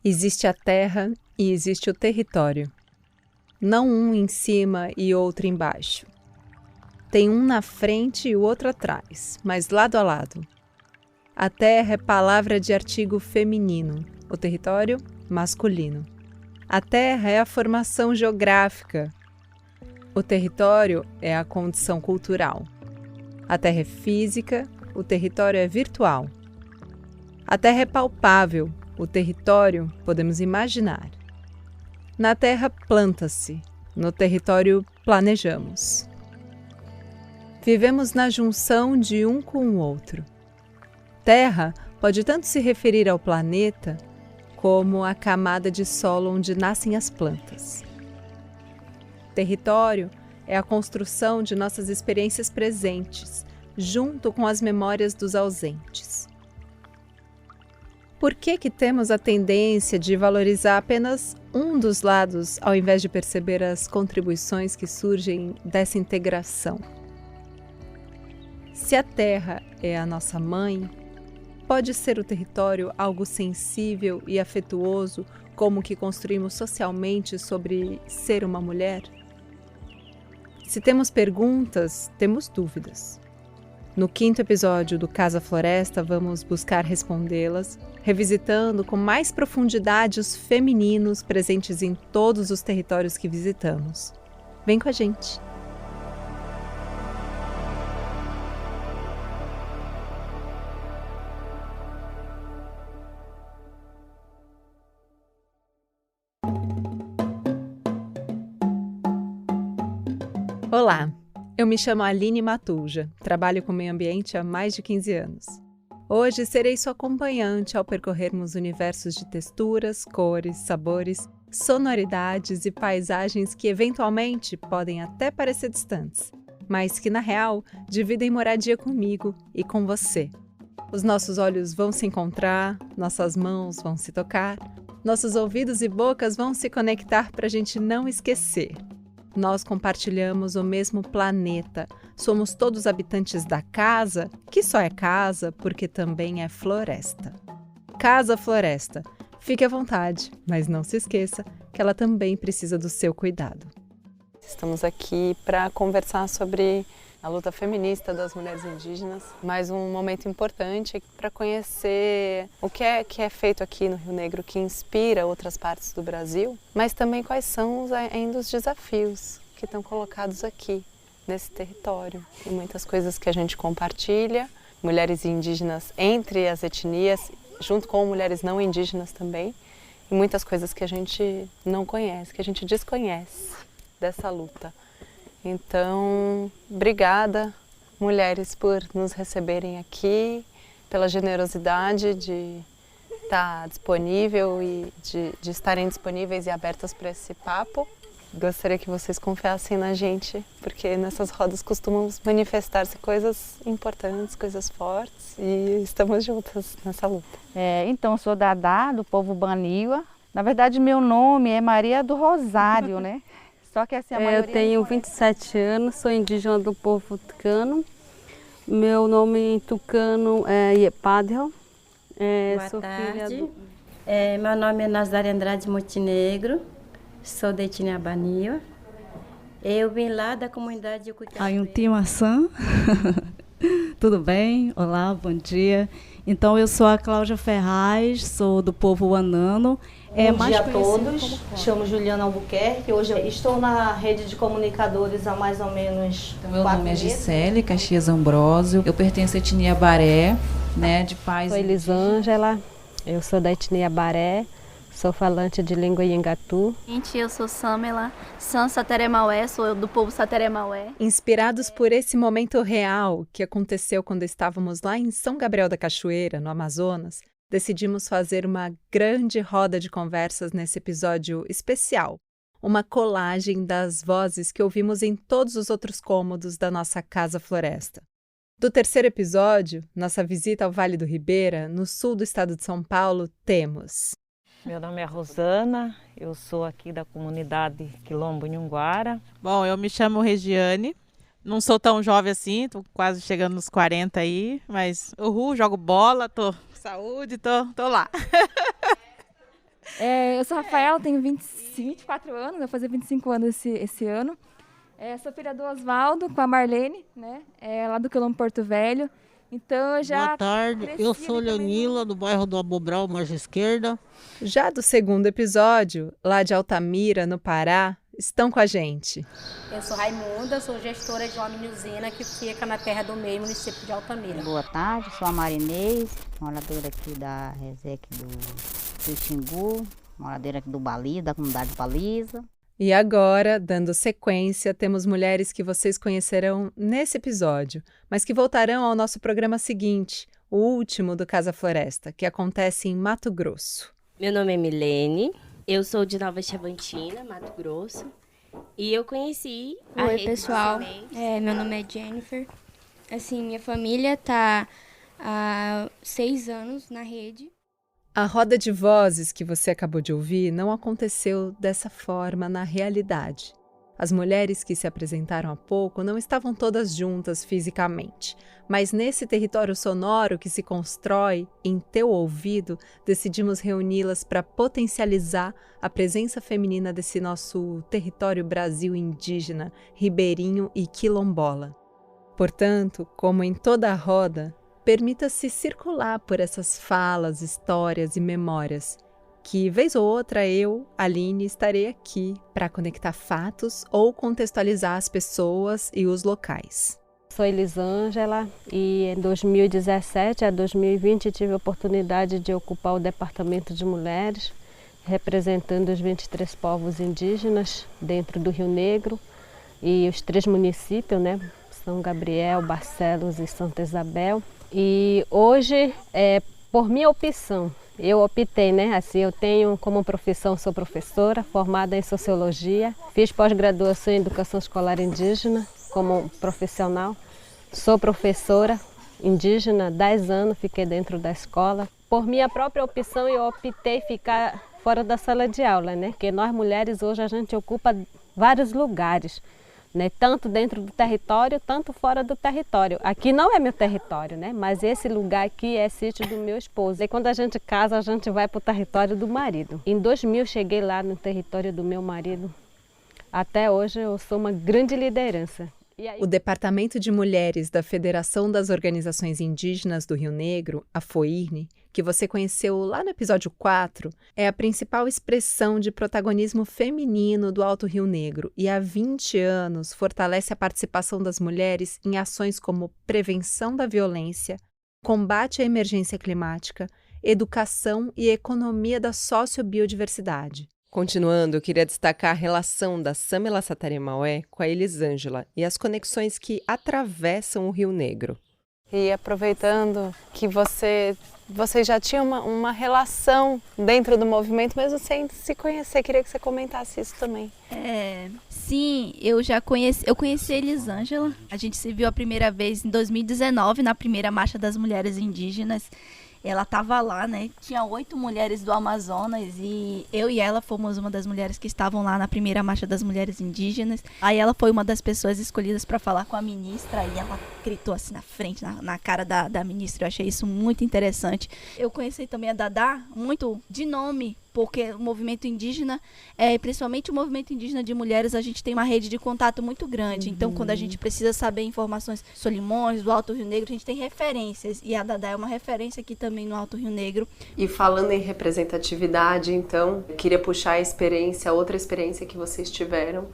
Existe a terra e existe o território. Não um em cima e outro embaixo. Tem um na frente e o outro atrás, mas lado a lado. A terra é palavra de artigo feminino, o território, masculino. A terra é a formação geográfica. O território é a condição cultural. A terra é física, o território é virtual. A terra é palpável, o território podemos imaginar. Na terra planta-se, no território planejamos. Vivemos na junção de um com o outro. Terra pode tanto se referir ao planeta como à camada de solo onde nascem as plantas. Território é a construção de nossas experiências presentes, junto com as memórias dos ausentes. Por que temos a tendência de valorizar apenas um dos lados, ao invés de perceber as contribuições que surgem dessa integração? Se a terra é a nossa mãe, pode ser o território algo sensível e afetuoso, como o que construímos socialmente sobre ser uma mulher? Se temos perguntas, temos dúvidas. No 5º episódio do Casa Floresta, vamos buscar respondê-las, revisitando com mais profundidade os femininos presentes em todos os territórios que visitamos. Vem com a gente! Olá, eu me chamo Aline Matulja, trabalho com meio ambiente há mais de 15 anos. Hoje serei sua acompanhante ao percorrermos universos de texturas, cores, sabores, sonoridades e paisagens que eventualmente podem até parecer distantes, mas que na real dividem moradia comigo e com você. Os nossos olhos vão se encontrar, nossas mãos vão se tocar, nossos ouvidos e bocas vão se conectar para a gente não esquecer. Nós compartilhamos o mesmo planeta, somos todos habitantes da casa, que só é casa porque também é floresta. Casa Floresta, fique à vontade, mas não se esqueça que ela também precisa do seu cuidado. Estamos aqui para conversar sobre a luta feminista das mulheres indígenas, mais um momento importante para conhecer o que é feito aqui no Rio Negro que inspira outras partes do Brasil, mas também quais são ainda os desafios que estão colocados aqui nesse território. E muitas coisas que a gente compartilha, mulheres indígenas entre as etnias, junto com mulheres não indígenas também, e muitas coisas que a gente não conhece, que a gente desconhece dessa luta. Então, obrigada, mulheres, por nos receberem aqui, pela generosidade de estar disponível e de estarem disponíveis e abertas para esse papo. Gostaria que vocês confiassem na gente, porque nessas rodas costumam manifestar-se coisas importantes, coisas fortes, e estamos juntas nessa luta. Então, eu sou Dadá, do povo Baniwa. Na verdade, meu nome é Maria do Rosário, né? Só que assim, a maioria eu tenho 27 anos, sou indígena do povo tucano. Meu nome em tucano é Iepadel. Boa tarde. Meu nome é Nazaré Andrade Montenegro, sou de etnia Baniwa. Eu vim lá da comunidade Yucuicaçu. Ayuntimaçã. Tudo bem? Olá, bom dia. Então, eu sou a Cláudia Ferraz, sou do povo Wanano. Bom dia a todos, chamo Juliana Albuquerque, hoje eu estou na rede de comunicadores há mais ou menos 4 meses. Meu nome é Gisele Caxias Ambrósio, eu pertenço à etnia Baré, né, de pais... Sou Elisângela, eu sou da etnia Baré, sou falante de língua Iengatu. Gente, eu sou Samela, San Sateremaué, sou do povo Sateremaué. Inspirados por esse momento real que aconteceu quando estávamos lá em São Gabriel da Cachoeira, no Amazonas, decidimos fazer uma grande roda de conversas nesse episódio especial, uma colagem das vozes que ouvimos em todos os outros cômodos da nossa Casa Floresta. Do 3º episódio, nossa visita ao Vale do Ribeira, no sul do estado de São Paulo, temos... Meu nome é Rosana, eu sou aqui da comunidade Quilombo Nhunguara. Bom, eu me chamo Regiane, não sou tão jovem assim, tô quase chegando nos 40 aí, mas jogo bola, tô saúde, tô lá. Eu sou Rafaela, tenho 24 anos, vou fazer 25 anos esse ano. Sou filha do Oswaldo com a Marlene, né? Lá do Quilombo Porto Velho. Então eu já. Boa tarde, eu sou Leonila, do bairro do Abobral, margem esquerda. Já do segundo episódio, lá de Altamira, no Pará, estão com a gente. Eu sou Raimunda, sou gestora de uma mini usina que fica na terra do meio, município de Altamira. Boa tarde, sou a Marinês, moradora aqui da Resec do Xingu, moradora aqui do Bali, da comunidade Baliza. E agora, dando sequência, temos mulheres que vocês conhecerão nesse episódio, mas que voltarão ao nosso programa seguinte, o último do Casa Floresta, que acontece em Mato Grosso. Meu nome é Milene, eu sou de Nova Chavantina, Mato Grosso, e eu conheci a Oi, Rede pessoal, de Sementes. meu nome é Jennifer. Assim, minha família está há 6 anos na rede. A roda de vozes que você acabou de ouvir não aconteceu dessa forma na realidade. As mulheres que se apresentaram há pouco não estavam todas juntas fisicamente, mas nesse território sonoro que se constrói em teu ouvido, decidimos reuni-las para potencializar a presença feminina desse nosso território Brasil indígena, ribeirinho e quilombola. Portanto, como em toda a roda, permita-se circular por essas falas, histórias e memórias, que vez ou outra eu, Aline, estarei aqui para conectar fatos ou contextualizar as pessoas e os locais. Sou Elisângela e em 2017 a 2020 tive a oportunidade de ocupar o Departamento de Mulheres, representando os 23 povos indígenas dentro do Rio Negro e os 3 municípios, né? São Gabriel, Barcelos e Santa Isabel. E hoje, por minha opção, eu optei, né? Assim, eu tenho como profissão, sou professora, formada em Sociologia, fiz pós-graduação em Educação Escolar Indígena como profissional, sou professora indígena, 10 anos fiquei dentro da escola. Por minha própria opção, eu optei ficar fora da sala de aula, né? Porque nós mulheres hoje a gente ocupa vários lugares, né? Tanto dentro do território, tanto fora do território. Aqui não é meu território, né? Mas esse lugar aqui é sítio do meu esposo. E quando a gente casa, a gente vai para o território do marido. Em 2000 cheguei lá no território do meu marido. Até hoje eu sou uma grande liderança. O Departamento de Mulheres da Federação das Organizações Indígenas do Rio Negro, a FOIRNE, que você conheceu lá no episódio 4, é a principal expressão de protagonismo feminino do Alto Rio Negro e há 20 anos fortalece a participação das mulheres em ações como prevenção da violência, combate à emergência climática, educação e economia da sociobiodiversidade. Continuando, eu queria destacar a relação da Samela Sataremaué com a Elisângela e as conexões que atravessam o Rio Negro. E aproveitando que você já tinha uma relação dentro do movimento, mesmo sem se conhecer, queria que você comentasse isso também. Sim, eu conheci a Elisângela. A gente se viu a primeira vez em 2019, na primeira Marcha das Mulheres Indígenas. Ela estava lá, né? Tinha 8 mulheres do Amazonas e eu e ela fomos uma das mulheres que estavam lá na primeira Marcha das Mulheres Indígenas. Aí ela foi uma das pessoas escolhidas para falar com a ministra e ela gritou assim na frente, na cara da ministra. Eu achei isso muito interessante. Eu conheci também a Dadá muito de nome, porque o movimento indígena, principalmente o movimento indígena de mulheres, a gente tem uma rede de contato muito grande. Então, quando a gente precisa saber informações do Solimões, do Alto Rio Negro, a gente tem referências. E a Dadá é uma referência aqui também no Alto Rio Negro. E falando em representatividade, então, eu queria puxar outra experiência que vocês tiveram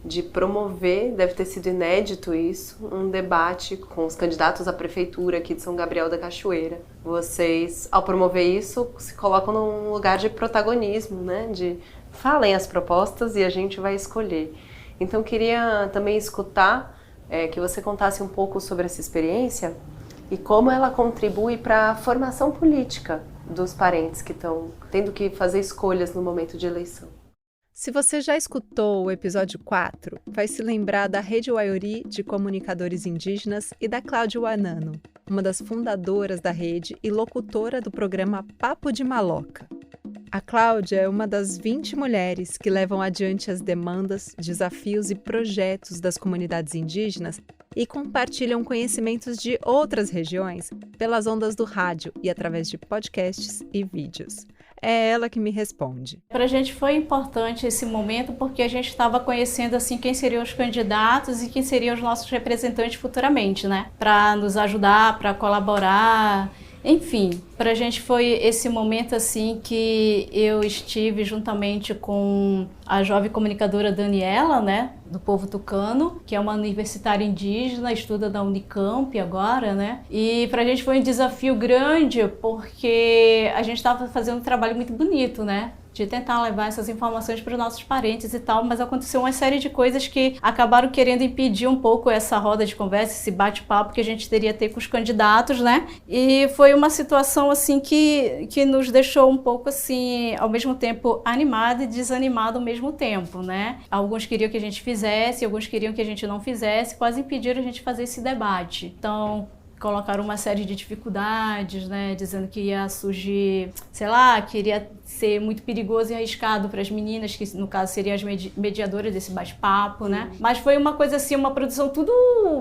de promover, deve ter sido inédito isso, um debate com os candidatos à prefeitura aqui de São Gabriel da Cachoeira. Vocês, ao promover isso, se colocam num lugar de protagonismo, né? De falem as propostas e a gente vai escolher. Então, queria também escutar que você contasse um pouco sobre essa experiência e como ela contribui para a formação política dos parentes que estão tendo que fazer escolhas no momento de eleição. Se você já escutou o episódio 4, vai se lembrar da Rede Waiori de Comunicadores Indígenas e da Cláudia Wanano, uma das fundadoras da rede e locutora do programa Papo de Maloca. A Cláudia é uma das 20 mulheres que levam adiante as demandas, desafios e projetos das comunidades indígenas e compartilham conhecimentos de outras regiões pelas ondas do rádio e através de podcasts e vídeos. é ela que me responde. Para a gente foi importante esse momento porque a gente estava conhecendo assim quem seriam os candidatos e quem seriam os nossos representantes futuramente, né? Para nos ajudar, para colaborar. Enfim, para a gente foi esse momento assim que eu estive juntamente com a jovem comunicadora Daniela, né, do povo tucano, que é uma universitária indígena, estuda na Unicamp agora, né? E para a gente foi um desafio grande porque a gente estava fazendo um trabalho muito bonito, né? De tentar levar essas informações para os nossos parentes e tal, mas aconteceu uma série de coisas que acabaram querendo impedir um pouco essa roda de conversa, esse bate-papo que a gente teria que ter com os candidatos, né? E foi uma situação assim que nos deixou um pouco assim, ao mesmo tempo animada e desanimada ao mesmo tempo, né? Alguns queriam que a gente fizesse, alguns queriam que a gente não fizesse, quase impediram a gente fazer esse debate. Então, colocaram uma série de dificuldades, né, dizendo que ia surgir, sei lá, que iria ser muito perigoso e arriscado para as meninas, que no caso seriam as mediadoras desse bate-papo, né? Mas foi uma coisa assim, uma produção tudo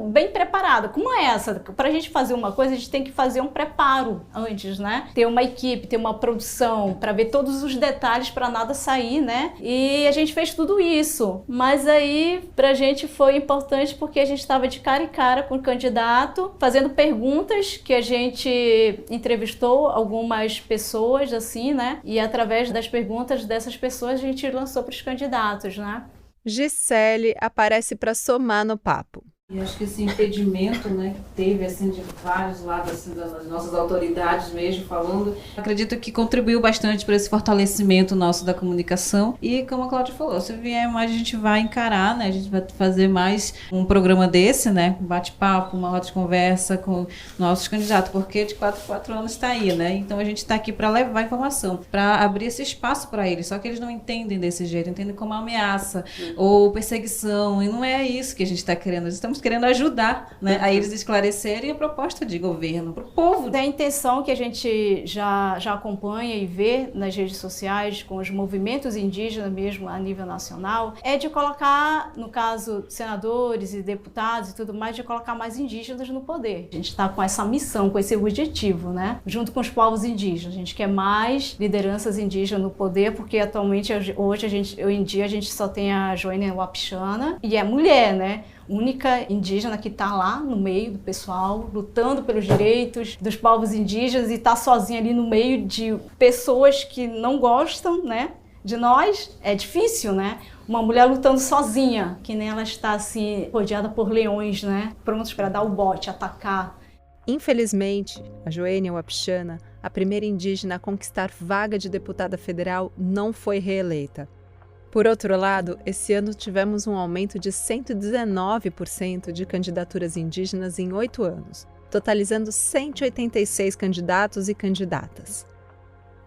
bem preparada. Como é essa? Para a gente fazer uma coisa, a gente tem que fazer um preparo antes, né? Ter uma equipe, ter uma produção, para ver todos os detalhes para nada sair, né? E a gente fez tudo isso. Mas aí, para a gente foi importante porque a gente estava de cara em cara com o candidato, fazendo perguntas que a gente entrevistou algumas pessoas, assim, né? E através das perguntas dessas pessoas a gente lançou para os candidatos, né? Gisele aparece para somar no papo. E acho que esse impedimento, né, que teve assim, de vários lados assim, das nossas autoridades mesmo falando, acredito que contribuiu bastante para esse fortalecimento nosso da comunicação. E como a Cláudia falou, se vier mais a gente vai encarar, né, a gente vai fazer mais um programa desse, né, um bate-papo, uma roda de conversa com nossos candidatos, porque de 4 em 4 anos está aí, né, então a gente está aqui para levar informação, para abrir esse espaço para eles, só que eles não entendem desse jeito, entendem como ameaça ou perseguição, e não é isso que a gente está querendo, nós estamos querendo ajudar, né, a eles esclarecerem a proposta de governo para o povo. A intenção que a gente já acompanha e vê nas redes sociais, com os movimentos indígenas mesmo a nível nacional, é de colocar, no caso, senadores e deputados e tudo mais, de colocar mais indígenas no poder. A gente está com essa missão, com esse objetivo, né, junto com os povos indígenas. A gente quer mais lideranças indígenas no poder, porque atualmente, hoje em dia, a gente só tem a Joênia Wapichana e é mulher, né? Única indígena que está lá no meio do pessoal, lutando pelos direitos dos povos indígenas e está sozinha ali no meio de pessoas que não gostam, né, de nós. É difícil, né? Uma mulher lutando sozinha, que nem ela está assim, rodeada por leões, né, prontos para dar o bote, atacar. Infelizmente, a Joênia Wapichana, a primeira indígena a conquistar vaga de deputada federal, não foi reeleita. Por outro lado, esse ano tivemos um aumento de 119% de candidaturas indígenas em 8 anos, totalizando 186 candidatos e candidatas.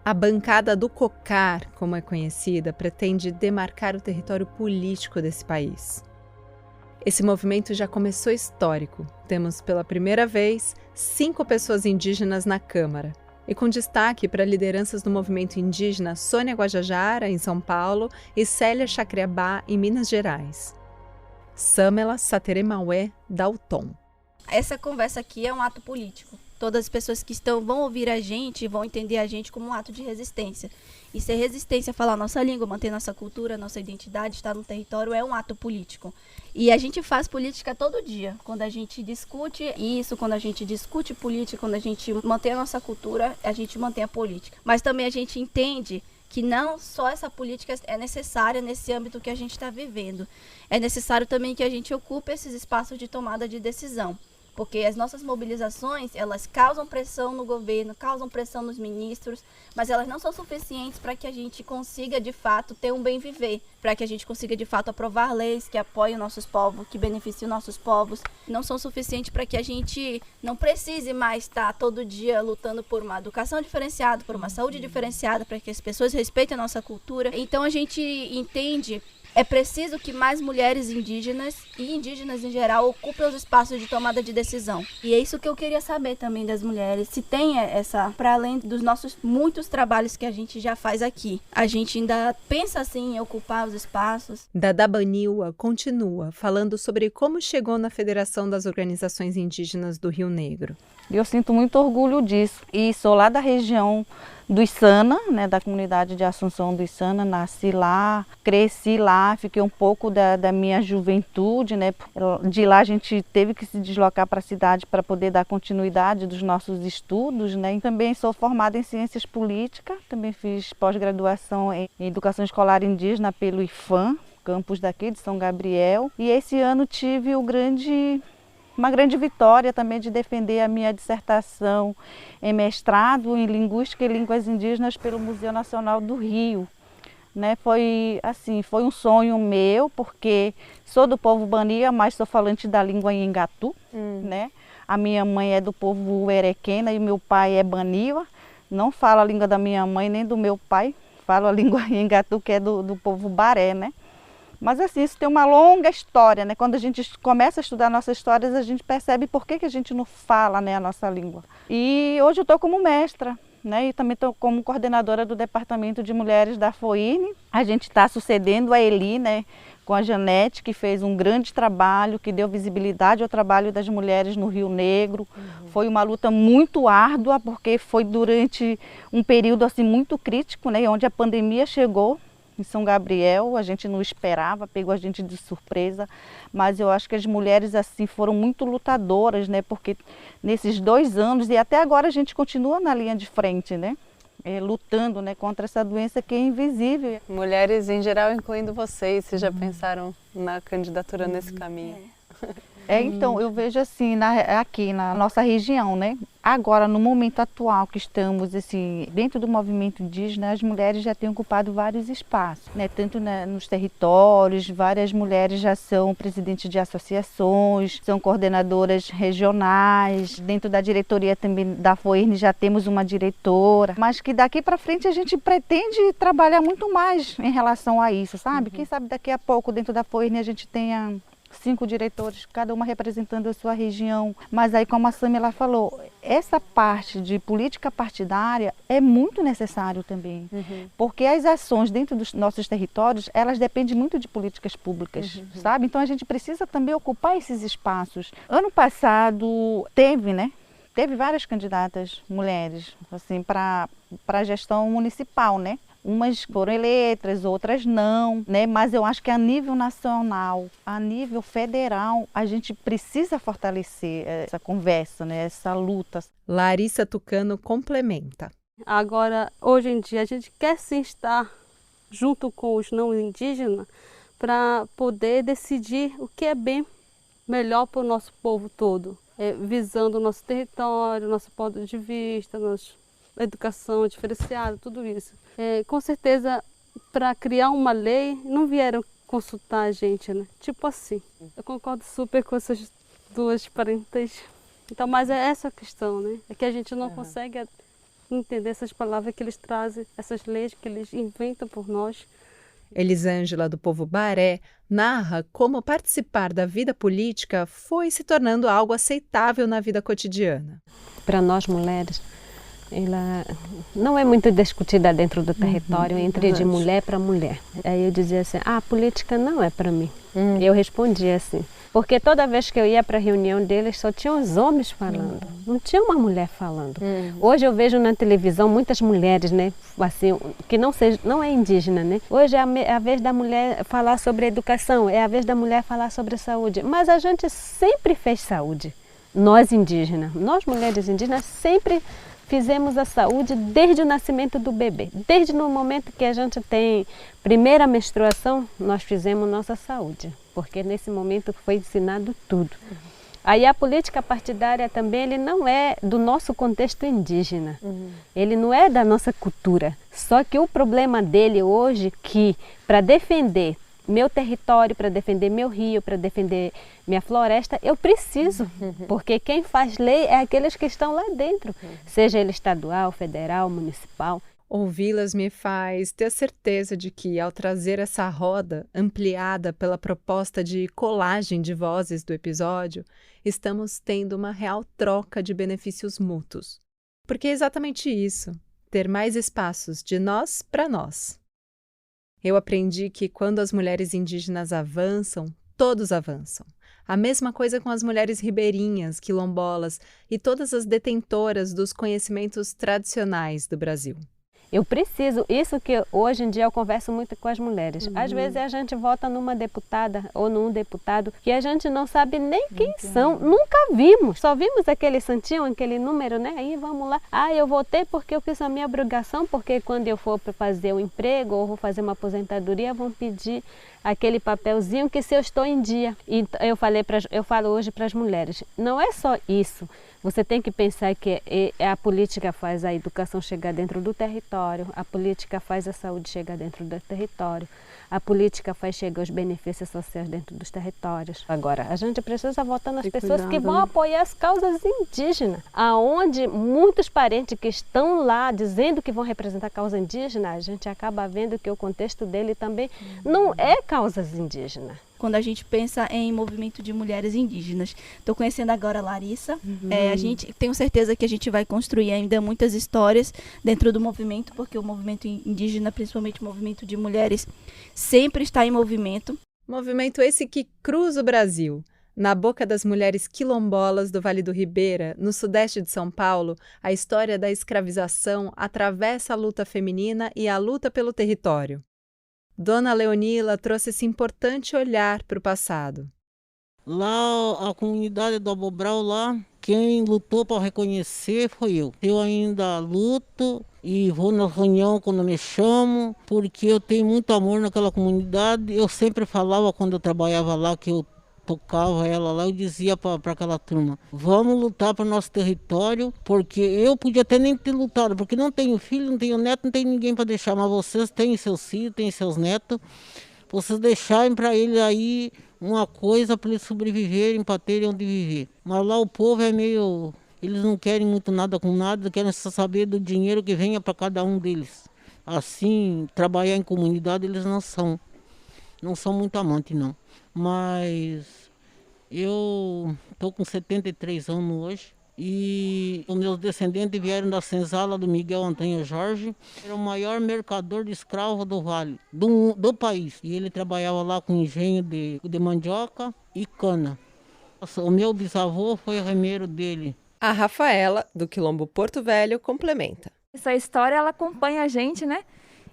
A bancada do COCAR, como é conhecida, pretende demarcar o território político desse país. Esse movimento já começou histórico. Temos, pela primeira vez, 5 pessoas indígenas na Câmara. E com destaque para lideranças do movimento indígena Sônia Guajajara, em São Paulo, e Célia Chacriabá, em Minas Gerais. Samela Sateremaué, dá o tom. Essa conversa aqui é um ato político. Todas as pessoas que vão ouvir a gente vão entender a gente como um ato de resistência. E ser resistência, falar nossa língua, manter nossa cultura, nossa identidade, estar no território, é um ato político. E a gente faz política todo dia. Quando a gente discute isso, quando a gente discute política, quando a gente mantém a nossa cultura, a gente mantém a política. Mas também a gente entende que não só essa política é necessária nesse âmbito que a gente está vivendo. É necessário também que a gente ocupe esses espaços de tomada de decisão. Porque as nossas mobilizações, elas causam pressão no governo, causam pressão nos ministros, mas elas não são suficientes para que a gente consiga, de fato, ter um bem viver, para que a gente consiga, de fato, aprovar leis que apoiem nossos povos, que beneficiem nossos povos. Não são suficientes para que a gente não precise mais estar todo dia lutando por uma educação diferenciada, por uma saúde diferenciada, para que as pessoas respeitem a nossa cultura. Então a gente entende... É preciso que mais mulheres indígenas e indígenas em geral ocupem os espaços de tomada de decisão. E é isso que eu queria saber também das mulheres. Se tem essa, para além dos nossos muitos trabalhos que a gente já faz aqui, a gente ainda pensa assim em ocupar os espaços. Dada Baniwa continua falando sobre como chegou na Federação das Organizações Indígenas do Rio Negro. Eu sinto muito orgulho disso. E sou lá da região do Içana, né, da comunidade de Assunção do Içana. Nasci lá, cresci lá, fiquei um pouco da minha juventude, né? De lá a gente teve que se deslocar para a cidade para poder dar continuidade dos nossos estudos, né? E também sou formada em ciências políticas, também fiz pós-graduação em educação escolar indígena pelo IFAM, campus daqui de São Gabriel. E esse ano tive uma grande vitória também de defender a minha dissertação em mestrado em Linguística e Línguas Indígenas pelo Museu Nacional do Rio. Né? Foi um sonho meu, porque sou do povo Bania, mas sou falante da língua Nhengatu, né? A minha mãe é do povo Erequena e meu pai é Baniwa. Não falo a língua da minha mãe nem do meu pai, falo a língua Nhengatu, que é do povo Baré, né? Mas assim, isso tem uma longa história, né? Quando a gente começa a estudar nossas histórias, a gente percebe por que a gente não fala, né, a nossa língua. E hoje eu estou como mestra, né? E também estou como coordenadora do Departamento de Mulheres da FOIRN. A gente está sucedendo a Eli, né, com a Janete, que fez um grande trabalho, que deu visibilidade ao trabalho das mulheres no Rio Negro. Foi uma luta muito árdua, porque foi durante um período assim, muito crítico, né, onde a pandemia chegou em São Gabriel. A gente não esperava, pegou a gente de surpresa, mas eu acho que as mulheres assim foram muito lutadoras, né? Porque nesses 2 anos, e até agora a gente continua na linha de frente, né? Lutando, né, contra essa doença que é invisível. Mulheres em geral, incluindo vocês, vocês já pensaram na candidatura nesse caminho? Então, eu vejo assim, aqui na nossa região, né? Agora, no momento atual que estamos, assim, dentro do movimento indígena, as mulheres já têm ocupado vários espaços, né? Tanto nos territórios, várias mulheres já são presidentes de associações, são coordenadoras regionais, dentro da diretoria também da FOIRN já temos uma diretora, mas que daqui para frente a gente pretende trabalhar muito mais em relação a isso, sabe? Quem sabe daqui a pouco dentro da FOIRN a gente tenha 5 diretores, cada uma representando a sua região. Mas aí, como a Samila falou, essa parte de política partidária é muito necessário também. Porque as ações dentro dos nossos territórios, elas dependem muito de políticas públicas, sabe? Então a gente precisa também ocupar esses espaços. Ano passado teve várias candidatas mulheres, assim, para a gestão municipal, né? Umas foram eleitas, outras não, né? Mas eu acho que a nível nacional, a nível federal, a gente precisa fortalecer essa conversa, né? Essa luta. Larissa Tucano complementa. Agora, hoje em dia, a gente quer sim estar junto com os não indígenas para poder decidir o que é bem melhor para o nosso povo todo, visando o nosso território, nosso ponto de vista, nossa educação diferenciada, tudo isso. Com certeza, para criar uma lei, não vieram consultar a gente, né? Tipo assim. Eu concordo super com essas 2 parentes. Então, mas é essa a questão, né? É que a gente não consegue entender essas palavras que eles trazem, essas leis que eles inventam por nós. Elisângela, do povo Baré, narra como participar da vida política foi se tornando algo aceitável na vida cotidiana. Para nós mulheres, ela não é muito discutida dentro do território entre de mulher para mulher. Aí eu dizia assim, a política não é para mim. Eu respondia assim, porque toda vez que eu ia para a reunião deles só tinham os homens falando, não tinha uma mulher falando. Hoje eu vejo na televisão muitas mulheres, né, assim, que não é indígena, né? Hoje é a vez da mulher falar sobre educação, é a vez da mulher falar sobre saúde, mas a gente sempre fez saúde. Nós indígenas, nós mulheres indígenas sempre fizemos a saúde desde o nascimento do bebê. Desde no momento que a gente tem primeira menstruação, nós fizemos nossa saúde, porque nesse momento foi ensinado tudo. Aí a política partidária também, ele não é do nosso contexto indígena, ele não é da nossa cultura. Só que o problema dele hoje, que para defender meu território, para defender meu rio, para defender minha floresta, eu preciso, porque quem faz lei é aqueles que estão lá dentro, seja ele estadual, federal, municipal. Ouvi-las me faz ter a certeza de que, ao trazer essa roda ampliada pela proposta de colagem de vozes do episódio, estamos tendo uma real troca de benefícios mútuos. Porque é exatamente isso, ter mais espaços de nós para nós. Eu aprendi que quando as mulheres indígenas avançam, todos avançam. A mesma coisa com as mulheres ribeirinhas, quilombolas e todas as detentoras dos conhecimentos tradicionais do Brasil. Eu preciso, isso que hoje em dia eu converso muito com as mulheres. Às vezes a gente vota numa deputada ou num deputado que a gente não sabe nem quem são, nunca vimos. Só vimos aquele santinho, aquele número, né? Aí vamos lá. Ah, eu votei porque eu fiz a minha obrigação, porque quando eu for para fazer um emprego ou vou fazer uma aposentadoria, vão pedir aquele papelzinho que se eu estou em dia. E eu falo hoje para as mulheres, não é só isso. Você tem que pensar que a política faz a educação chegar dentro do território, a política faz a saúde chegar dentro do território, a política faz chegar os benefícios sociais dentro dos territórios. Agora, a gente precisa votar nas pessoas que vão apoiar as causas indígenas, aonde muitos parentes que estão lá dizendo que vão representar a causa indígena, a gente acaba vendo que o contexto dele também não é causas indígenas. Quando a gente pensa em movimento de mulheres indígenas. Estou conhecendo agora a Larissa. Tenho certeza que a gente vai construir ainda muitas histórias dentro do movimento, porque o movimento indígena, principalmente o movimento de mulheres, sempre está em movimento. Movimento esse que cruza o Brasil. Na boca das mulheres quilombolas do Vale do Ribeira, no sudeste de São Paulo, a história da escravização atravessa a luta feminina e a luta pelo território. Dona Leonila trouxe esse importante olhar para o passado. Lá, a comunidade do Abobral, lá, quem lutou para reconhecer foi eu. Eu ainda luto e vou na reunião quando me chamam, porque eu tenho muito amor naquela comunidade. Eu sempre falava quando eu trabalhava lá, que eu tocava ela lá, eu dizia para aquela turma, vamos lutar para o nosso território, porque eu podia até nem ter lutado, porque não tenho filho, não tenho neto, não tenho ninguém para deixar, mas vocês têm seus filhos, têm seus netos, vocês deixarem para eles aí uma coisa para eles sobreviverem, para terem onde viver. Mas lá o povo é meio, eles não querem muito nada com nada, querem só saber do dinheiro que venha para cada um deles. Assim, trabalhar em comunidade eles não são muito amantes não. Mas eu estou com 73 anos hoje e os meus descendentes vieram da senzala do Miguel Antônio Jorge. Era o maior mercador de escravos do Vale, do país. E ele trabalhava lá com engenho de mandioca e cana. O meu bisavô foi o remeiro dele. A Rafaela, do Quilombo Porto Velho, complementa. Essa história, ela acompanha a gente, né?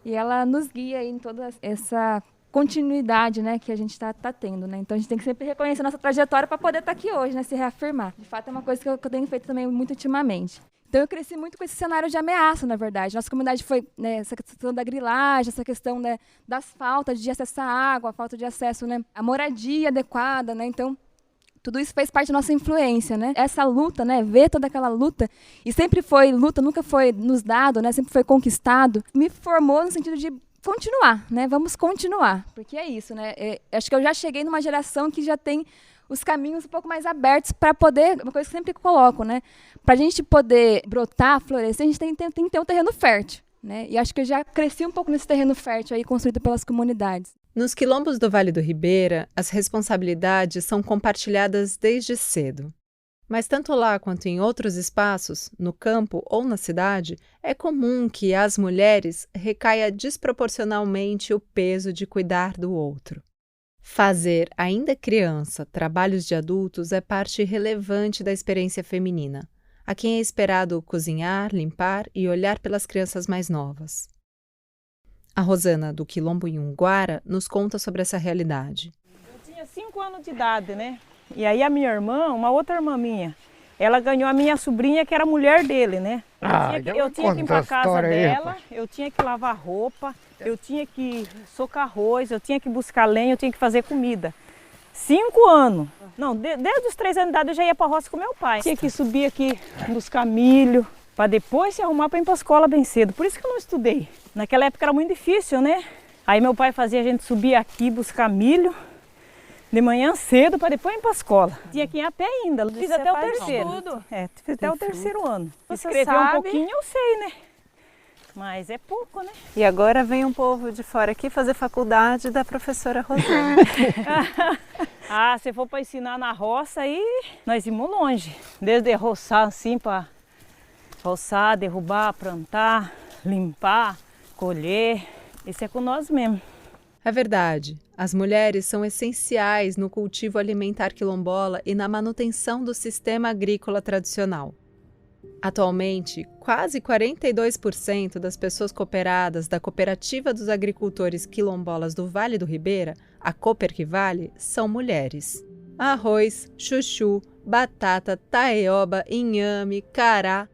E ela nos guia aí em toda essa continuidade, né, que a gente tá tendo, né? Então a gente tem que sempre reconhecer nossa trajetória para poder estar aqui hoje, né, se reafirmar. De fato é uma coisa que eu tenho feito também muito ultimamente. Então eu cresci muito com esse cenário de ameaça, na verdade. Nossa comunidade foi, né, essa questão da grilagem, essa questão, né, das faltas de acesso à água, a falta de acesso, né, à moradia adequada, né? Então tudo isso fez parte da nossa influência, né? Essa luta, né, ver toda aquela luta, e sempre foi luta, nunca foi nos dado, né, sempre foi conquistado, me formou no sentido de continuar, né? Vamos continuar, porque é isso, né? Acho que eu já cheguei numa geração que já tem os caminhos um pouco mais abertos para poder, uma coisa que eu sempre coloco, né? Para a gente poder brotar, florescer, a gente tem que ter um terreno fértil, né? E acho que eu já cresci um pouco nesse terreno fértil aí construído pelas comunidades. Nos quilombos do Vale do Ribeira, as responsabilidades são compartilhadas desde cedo. Mas tanto lá quanto em outros espaços, no campo ou na cidade, é comum que às mulheres recaia desproporcionalmente o peso de cuidar do outro. Fazer, ainda criança, trabalhos de adultos é parte relevante da experiência feminina, a quem é esperado cozinhar, limpar e olhar pelas crianças mais novas. A Rosana, do Quilombo Nhunguara, nos conta sobre essa realidade. Eu tinha 5 anos de idade, né? E aí a minha irmã, uma outra irmã minha, ela ganhou a minha sobrinha, que era mulher dele, né? Eu tinha que ir para a casa dela, eu tinha que lavar roupa, eu tinha que socar arroz, eu tinha que buscar lenha, eu tinha que fazer comida. 5 anos. Não, desde os 3 anos de idade eu já ia para a roça com meu pai. Tinha que subir aqui, buscar milho, para depois se arrumar para ir para a escola bem cedo. Por isso que eu não estudei. Naquela época era muito difícil, né? Aí meu pai fazia a gente subir aqui, buscar milho, de manhã cedo para depois ir para a escola. Tinha que ir a pé ainda. Fiz até o terceiro. Fiz até o terceiro ano. Escrever um pouquinho eu sei, né? Mas é pouco, né? E agora vem um povo de fora aqui fazer faculdade da professora Rosana. Se for para ensinar na roça, aí nós íamos longe. Desde roçar assim, para roçar, derrubar, plantar, limpar, colher. Isso é com nós mesmo. É verdade. As mulheres são essenciais no cultivo alimentar quilombola e na manutenção do sistema agrícola tradicional. Atualmente, quase 42% das pessoas cooperadas da Cooperativa dos Agricultores Quilombolas do Vale do Ribeira, a Coperquivale, são mulheres. Arroz, chuchu, batata, taioba, inhame, cará.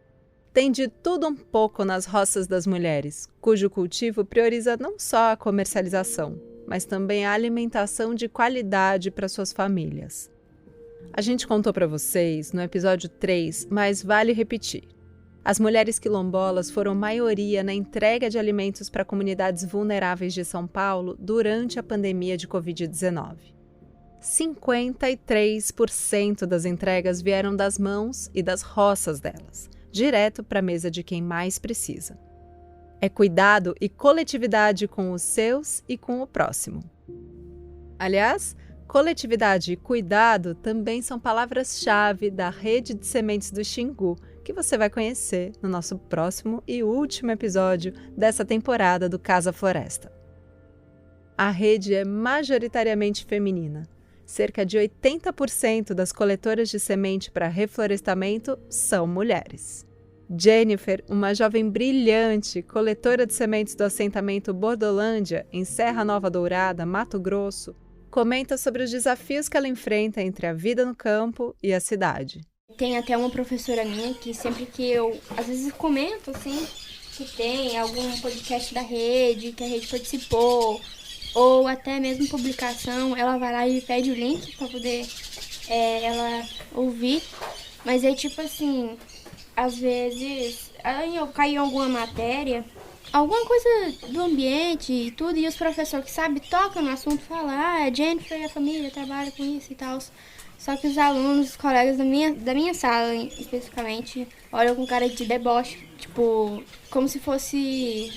Tem de tudo um pouco nas roças das mulheres, cujo cultivo prioriza não só a comercialização, mas também a alimentação de qualidade para suas famílias. A gente contou para vocês no episódio 3, mas vale repetir. As mulheres quilombolas foram maioria na entrega de alimentos para comunidades vulneráveis de São Paulo durante a pandemia de Covid-19. 53% das entregas vieram das mãos e das roças delas, direto para a mesa de quem mais precisa. É cuidado e coletividade com os seus e com o próximo. Aliás, coletividade e cuidado também são palavras-chave da Rede de Sementes do Xingu, que você vai conhecer no nosso próximo e último episódio dessa temporada do Casa Floresta. A rede é majoritariamente feminina. Cerca de 80% das coletoras de semente para reflorestamento são mulheres. Jennifer, uma jovem brilhante, coletora de sementes do assentamento Bordolândia, em Serra Nova Dourada, Mato Grosso, comenta sobre os desafios que ela enfrenta entre a vida no campo e a cidade. Tem até uma professora minha que sempre que eu, às vezes comento assim, que tem algum podcast da rede, que a rede participou, ou até mesmo publicação, ela vai lá e pede o link para poder ela ouvir. Mas é tipo assim, às vezes eu caio em alguma matéria, alguma coisa do ambiente e tudo, e os professores que sabem, tocam no assunto, falam, a Jennifer e a família trabalham com isso e tal. Só que os alunos, os colegas da minha sala, especificamente, olham com cara de deboche, tipo, como se fosse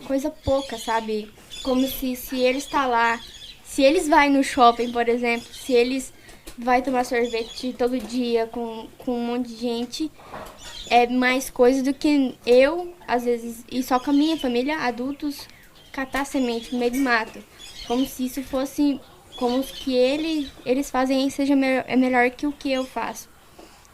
coisa pouca, sabe? Como se eles estão lá, se eles vão no shopping, por exemplo, se eles vão tomar sorvete todo dia com um monte de gente, é mais coisa do que eu, às vezes, e só com a minha família, adultos, catar semente no meio do mato. Como se isso fosse, como o que eles fazem seja melhor que o que eu faço.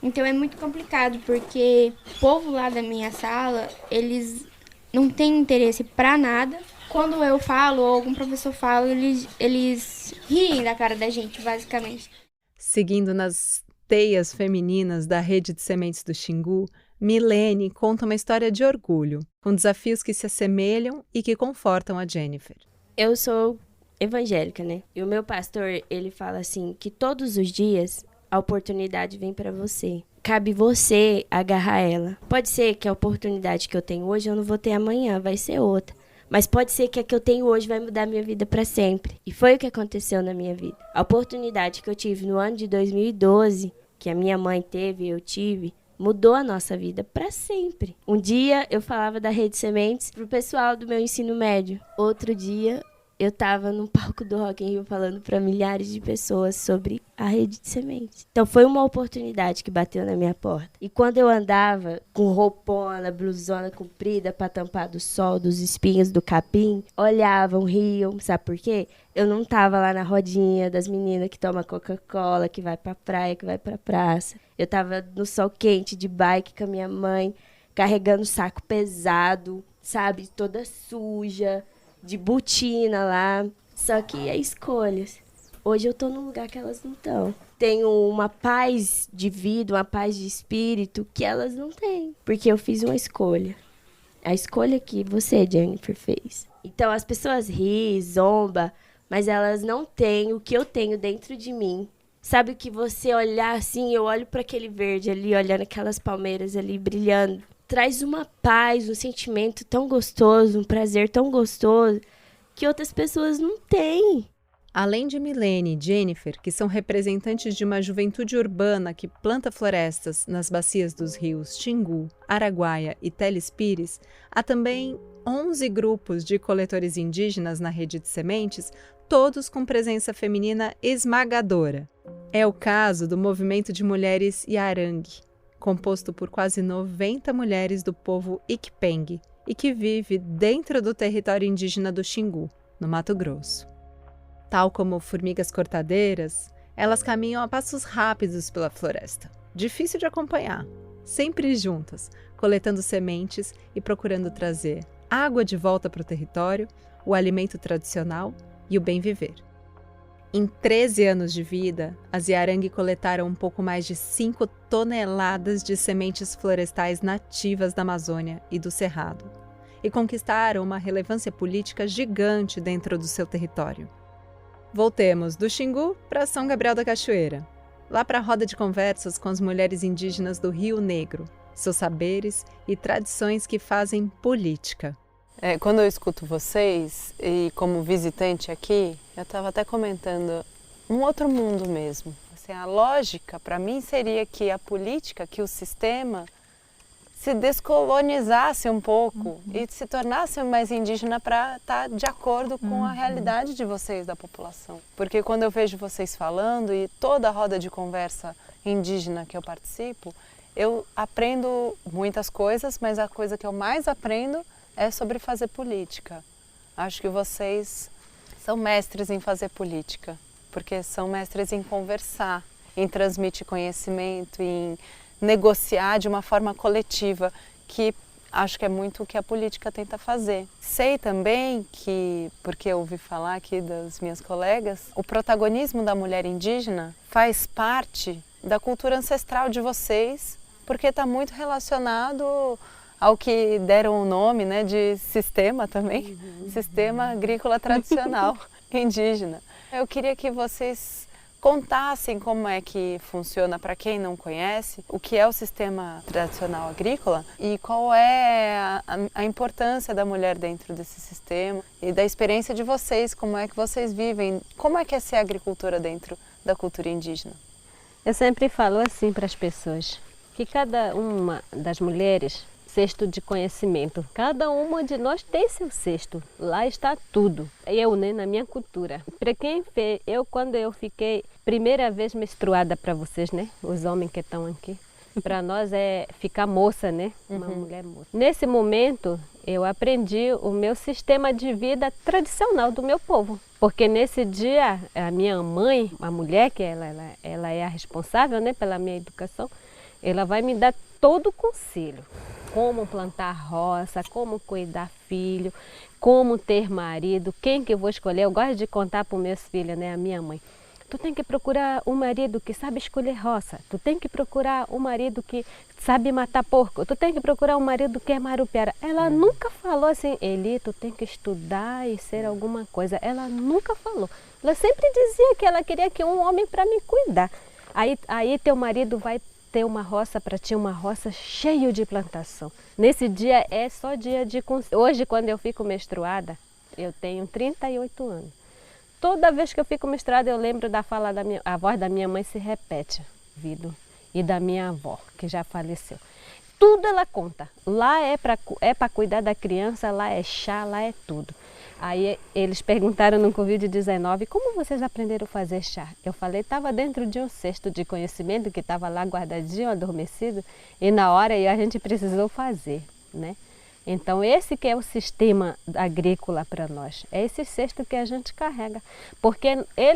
Então é muito complicado, porque o povo lá da minha sala, eles não têm interesse pra nada. Quando eu falo, ou algum professor fala, eles riem da cara da gente, basicamente. Seguindo nas teias femininas da Rede de Sementes do Xingu, Milene conta uma história de orgulho, com desafios que se assemelham e que confortam a Jennifer. Eu sou evangélica, né? E o meu pastor, ele fala assim, que todos os dias a oportunidade vem para você. Cabe você agarrar ela. Pode ser que a oportunidade que eu tenho hoje eu não vou ter amanhã, vai ser outra. Mas pode ser que a que eu tenho hoje vai mudar minha vida para sempre. E foi o que aconteceu na minha vida. A oportunidade que eu tive no ano de 2012, que a minha mãe teve e eu tive, mudou a nossa vida para sempre. Um dia eu falava da Rede Sementes pro pessoal do meu ensino médio. Outro dia eu estava num palco do Rock in Rio falando para milhares de pessoas sobre a Rede de Sementes. Então foi uma oportunidade que bateu na minha porta. E quando eu andava com roupona, blusona comprida para tampar do sol, dos espinhos do capim, olhavam, riam. Sabe por quê? Eu não estava lá na rodinha das meninas que tomam Coca-Cola, que vai pra praia, que vai pra praça. Eu estava no sol quente, de bike com a minha mãe, carregando saco pesado, sabe? Toda suja, de botina lá. Só que é escolhas. Hoje eu tô num lugar que elas não estão. Tenho uma paz de vida, uma paz de espírito que elas não têm. Porque eu fiz uma escolha. A escolha que você, Jennifer, fez. Então as pessoas riem, zombam, mas elas não têm o que eu tenho dentro de mim. Sabe o que você olhar assim, eu olho para aquele verde ali, olhando aquelas palmeiras ali brilhando. Traz uma paz, um sentimento tão gostoso, um prazer tão gostoso que outras pessoas não têm. Além de Milene e Jennifer, que são representantes de uma juventude urbana que planta florestas nas bacias dos rios Xingu, Araguaia e Teles Pires, há também 11 grupos de coletores indígenas na Rede de Sementes, todos com presença feminina esmagadora. É o caso do Movimento de Mulheres Yarangue, composto por quase 90 mulheres do povo Ikpeng e que vive dentro do território indígena do Xingu, no Mato Grosso. Tal como formigas cortadeiras, elas caminham a passos rápidos pela floresta, difícil de acompanhar, sempre juntas, coletando sementes e procurando trazer água de volta para o território, o alimento tradicional e o bem viver. Em 13 anos de vida, as Yarangue coletaram um pouco mais de 5 toneladas de sementes florestais nativas da Amazônia e do Cerrado, e conquistaram uma relevância política gigante dentro do seu território. Voltemos do Xingu para São Gabriel da Cachoeira, lá para a roda de conversas com as mulheres indígenas do Rio Negro, seus saberes e tradições que fazem política. Quando eu escuto vocês, e como visitante aqui, eu estava até comentando, um outro mundo mesmo. Assim, a lógica, para mim, seria que a política, que o sistema se descolonizasse um pouco e se tornasse mais indígena para estar de acordo com a realidade de vocês, da população. Porque quando eu vejo vocês falando e toda a roda de conversa indígena que eu participo, eu aprendo muitas coisas, mas a coisa que eu mais aprendo é sobre fazer política. Acho que vocês são mestres em fazer política, porque são mestres em conversar, em transmitir conhecimento, em negociar de uma forma coletiva, que acho que é muito o que a política tenta fazer. Sei também que, porque eu ouvi falar aqui das minhas colegas, o protagonismo da mulher indígena faz parte da cultura ancestral de vocês, porque está muito relacionado ao que deram o nome, né, de sistema também, sistema agrícola tradicional indígena. Eu queria que vocês contassem como é que funciona, para quem não conhece, o que é o sistema tradicional agrícola e qual é a importância da mulher dentro desse sistema e da experiência de vocês, como é que vocês vivem, como é que é ser agricultura dentro da cultura indígena. Eu sempre falo assim para as pessoas, que cada uma das mulheres cesto de conhecimento. Cada uma de nós tem seu cesto. Lá está tudo. Eu, né, na minha cultura. Para quem fez, quando eu fiquei primeira vez menstruada para vocês, né, os homens que estão aqui, para nós é ficar moça, né, uma mulher moça. Nesse momento, eu aprendi o meu sistema de vida tradicional do meu povo. Porque nesse dia, a minha mãe, a mulher, que ela é a responsável, né, pela minha educação, ela vai me dar todo o conselho. Como plantar roça, como cuidar filho, como ter marido, quem que eu vou escolher. Eu gosto de contar para os meus filhos, né, a minha mãe. Tu tem que procurar um marido que sabe escolher roça. Tu tem que procurar um marido que sabe matar porco. Tu tem que procurar um marido que é marupiara. Ela nunca falou assim, Eli, tu tem que estudar e ser alguma coisa. Ela nunca falou. Ela sempre dizia que ela queria que um homem para me cuidar. Aí teu marido vai ter uma roça para ti, uma roça cheia de plantação. Nesse dia é só dia de... Hoje, quando eu fico menstruada, eu tenho 38 anos. Toda vez que eu fico menstruada, eu lembro da fala da minha... A voz da minha mãe se repete, Vido, e da minha avó, que já faleceu. Tudo ela conta. Lá é para cuidar da criança, lá é chá, lá é tudo. Aí eles perguntaram no Covid-19, como vocês aprenderam a fazer chá? Eu falei, estava dentro de um cesto de conhecimento que estava lá guardadinho, adormecido, e na hora a gente precisou fazer, né? Então esse que é o sistema agrícola para nós, é esse cesto que a gente carrega, porque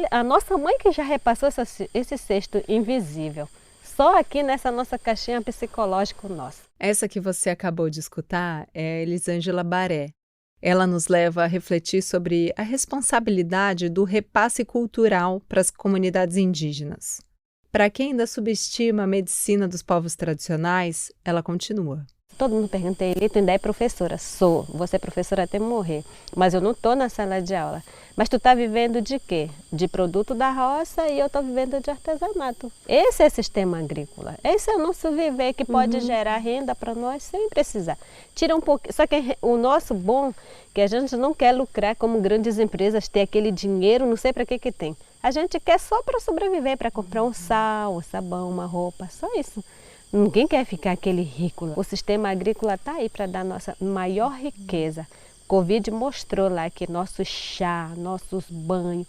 a nossa mãe que já repassou esse cesto invisível, só aqui nessa nossa caixinha psicológica nossa. Essa que você acabou de escutar é a Elisângela Baré. Ela nos leva a refletir sobre a responsabilidade do repasse cultural para as comunidades indígenas. Para quem ainda subestima a medicina dos povos tradicionais, ela continua. Todo mundo pergunta, Eli, tu ainda é professora? Sou, vou ser professora até morrer, mas eu não estou na sala de aula. Mas tu está vivendo de quê? De produto da roça e eu estou vivendo de artesanato. Esse é o sistema agrícola, esse é o nosso viver que pode gerar renda para nós sem precisar. Tira um pouquinho, só que o nosso bom, que a gente não quer lucrar como grandes empresas, ter aquele dinheiro, não sei para que tem. A gente quer só para sobreviver, para comprar um sal, um sabão, uma roupa, só isso. Ninguém quer ficar aquele rico. O sistema agrícola está aí para dar nossa maior riqueza. Covid mostrou lá que nosso chá, nossos banhos,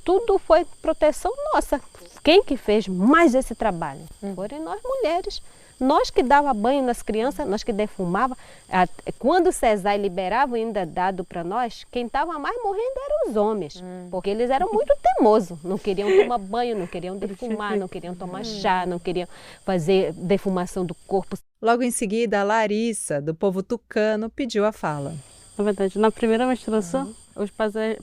tudo foi proteção nossa. Quem que fez mais esse trabalho? Foram nós mulheres. Nós que dava banho nas crianças, nós que defumava, quando o CESAI liberava o ainda dado para nós, quem estava mais morrendo eram os homens, porque eles eram muito teimosos, não queriam tomar banho, não queriam defumar, não queriam tomar chá, não queriam fazer defumação do corpo. Logo em seguida, a Larissa, do povo tucano, pediu a fala. Na verdade, na primeira menstruação, os